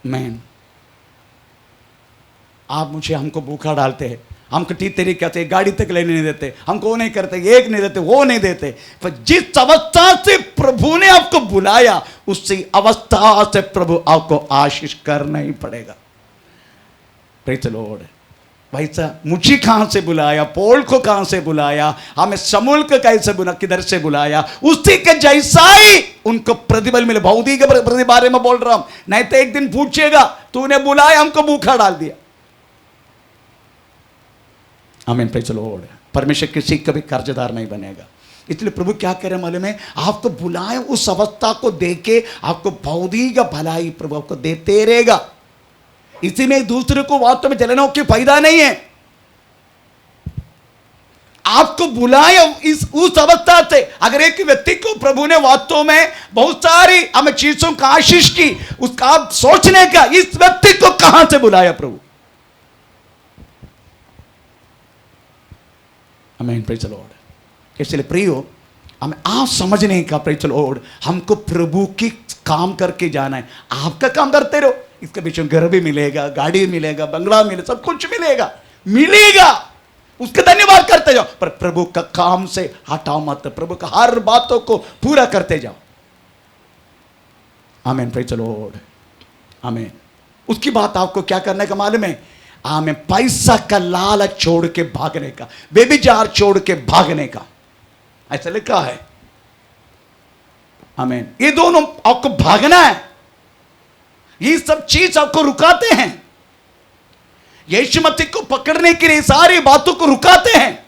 मैन आप मुझे हमको भूखा डालते हैं, हमको ठीक तरीके से गाड़ी तक लेने नहीं देते, हमको वो नहीं करते, एक नहीं देते, वो नहीं देते। पर जिस अवस्था से प्रभु ने आपको बुलाया उसी अवस्था से प्रभु आपको आशीष करना ही पड़ेगा। Praise the Lord. वैसा मुझे कहां से बुलाया, पौल को कहां से बुलाया, हमें शमूएल को कैसे बुला, किधर से बुलाया, उसी के जैसा ही उनको प्रतिफल मिले। भौतिक के बारे में बोल रहा हूं, नहीं तो एक दिन पूछेगा तूने बुलाया हमको भूखा डाल दिया। आमीन, प्रेज द लॉर्ड। परमेश्वर किसी का भी कर्जदार नहीं बनेगा। इसलिए प्रभु क्या कह रहे मालूम है? आपको बुलाए उस अवस्था को देके आपको भौतिक भलाई प्रभु आपको देते रहेगा। इसी में दूसरे को वास्तव में जलने की फायदा नहीं है। आपको बुलाया उस अवस्था से, अगर एक व्यक्ति को प्रभु ने वास्तव में बहुत सारी हमें चीजों का आशीष की, उसका आप सोचने का इस व्यक्ति को कहां से बुलाया प्रभु। आमीन, प्रेज द लॉर्ड। इसलिए प्रियो हमें आप समझने का, प्रेज द लॉर्ड, हमको प्रभु की काम करके जाना है। आपका काम करते रहो, इसके पीछे घर भी मिलेगा, गाड़ी मिलेगा, बंगला मिलेगा, सब कुछ मिलेगा, मिलेगा, उसका धन्यवाद करते जाओ, पर प्रभु का काम से हटाओ मत। प्रभु का हर बातों को पूरा करते जाओ। आमीन, प्रेज द लॉर्ड। आमीन। उसकी बात आपको क्या करने का मालूम है? आमीन, पैसा का लालच छोड़ के भागने का, बेबिचार छोड़ के भागने का, ऐसा लिखा है। आमीन। ये दोनों आपको भागना है। ये सब चीज आपको रुकाते हैं। यीशु मसीह को पकड़ने के लिए सारी बातों को रुकाते हैं।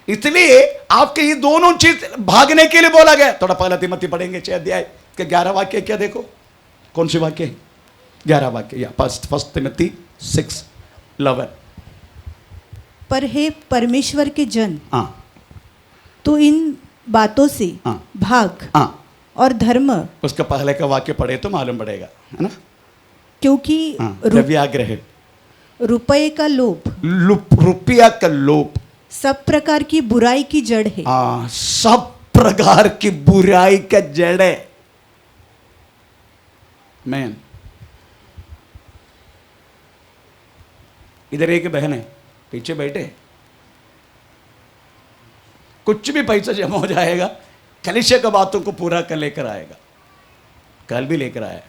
इसलिए आपके ये दोनों चीज भागने के लिए बोला गया। थोड़ा पहला तिमोथी पढ़ेंगे 6 अध्याय के 11 वाक्य। क्या देखो कौन से वाक्य? 11 वाक्य या फर्स्ट तिमोथी 6:11। पर हे परमेश्वर के जन, हाँ, तो इन बातों से हाँ, भाग हाँ, और धर्म, उसका पहले का वाक्य पढ़े तो मालूम पड़ेगा, है ना? क्योंकि हाँ, द्रव्याग्रह, रुपये का लोभ, रुपया का लोभ सब प्रकार की बुराई की जड़ है। हाँ, सब प्रकार की बुराई का जड़ है। मैन, इधर एक बहन है पीछे बैठे, कुछ भी पैसा जमा हो जाएगा, कलीसिया का बातों को पूरा कर लेकर आएगा। कल भी लेकर आया,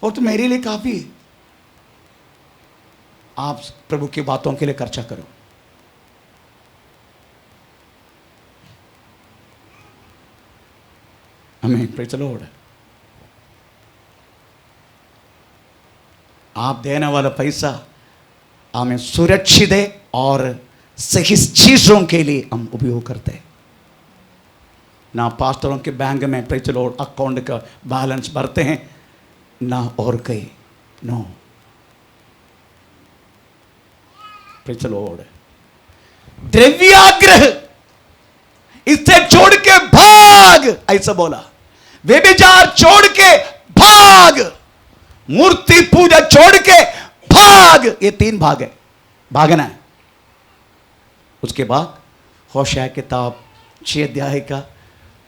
और तो मेरे लिए काफी है। आप प्रभु की बातों के लिए खर्चा करो। आमीन, प्रेज द लॉर्ड। आप देने वाला पैसा हमें सुरक्षित है और सही चीजों के लिए हम उपयोग करते हैं। ना पास्टरों के बैंक में प्रेज द लॉर्ड अकाउंट का बैलेंस भरते हैं, ना और कहीं, नो। Praise the lord. द्रव्याग्रह इससे छोड़ के भाग, ऐसा बोला। व्यभिचार छोड़ के भाग, मूर्ति पूजा छोड़ के भाग। ये 3 भाग है, भागना है। उसके बाद होशया किताब 6 अध्याय का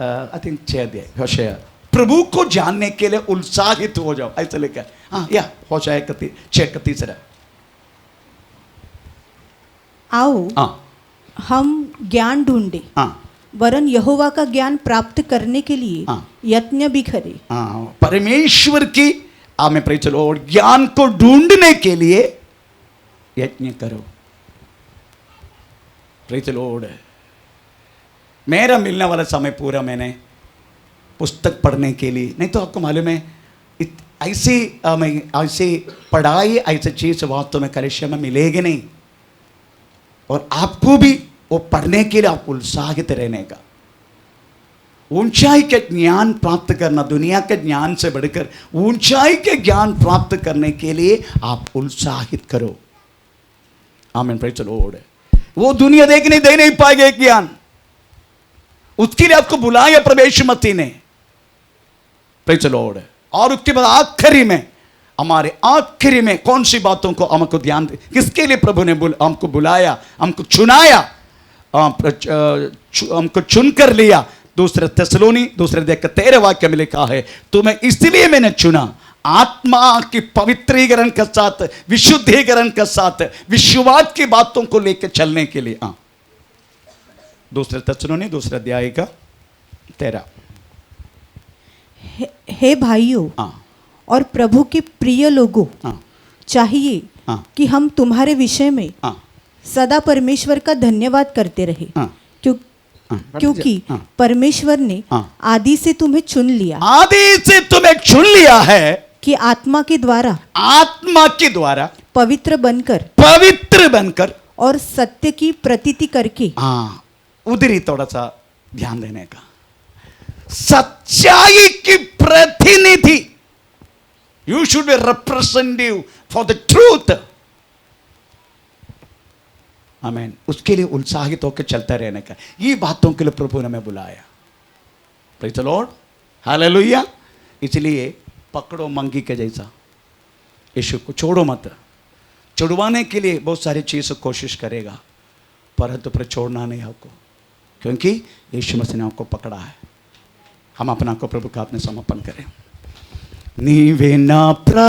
आई थिंक 6 अध्याय होशया, प्रभु को जानने के लिए उत्साहित हो जाओ, ऐसा लिखा है। हाँ, या होशया 6:31। आओ हाँ, हम ज्ञान ढूंढे, हाँ, वरन यहोवा का ज्ञान प्राप्त करने के लिए हाँ। यत्न भी करें। हाँ, परमेश्वर की आमें प्रेज द लॉर्ड ज्ञान को ढूंढने के लिए यत्न करो। Praise the Lord. मेरा मिलने वाला समय पूरा मैंने पुस्तक पढ़ने के लिए, नहीं तो आपको मालूम है ऐसी पढ़ाई ऐसी चीज वास्तव में कलिसिया में मिलेगी नहीं। और आपको भी वो पढ़ने के लिए आप उत्साहित रहने का, ऊंचाई के ज्ञान प्राप्त करना, दुनिया के ज्ञान से बढ़कर ऊंचाई के ज्ञान प्राप्त करने के लिए आप उत्साहित करो। आमीन, प्रेज़ द लॉर्ड। वो दुनिया दे नहीं पाएगा एक ज्ञान, उसके लिए आपको बुलाया प्रभु मसीह ने, प्रेज़ द लॉर्ड। और उसके बाद आखिरी में, हमारे आखिरी में कौन सी बातों को हमको ध्यान दे, किसके लिए प्रभु ने हमको बुलाया, हमको चुनाया, हमको चुनकर लिया। दूसरे थिस्सलुनी 2:13 वाक्य में लिखा है, तुम्हें इसलिए मैंने चुना आत्मा की पवित्रीकरण के साथ, विशुद्धीकरण के साथ, विश्वास की बातों को लेकर चलने के लिए। दूसरे थिस्सलुनी 2:13। हे भाइयों और प्रभु के प्रिय लोगों, चाहिए कि हम तुम्हारे विषय में सदा परमेश्वर का धन्यवाद करते रहे, क्योंकि परमेश्वर ने आदि से तुम्हें चुन लिया, आदि से तुम्हें चुन लिया है कि आत्मा के द्वारा पवित्र बनकर और सत्य की प्रतीति करके। उधर ही थोड़ा सा ध्यान देने का, सच्चाई की प्रतिनिधि, you should be representative for the truth. आमीन। उसके लिए उत्साहित होकर चलता रहने का, ये बातों के लिए प्रभु ने हमें बुलाया। Praise the Lord, hallelujah. इसलिए पकड़ो मंगी के जैसा, यीशु को छोड़ो मत। छुड़वाने के लिए बहुत सारी चीज़ कोशिश करेगा, परंतु पर छोड़ना नहीं आपको, क्योंकि यीशु मसीह ने आपको पकड़ा है। हम अपना को प्रभु का अपने समर्पण करें। नीवे ना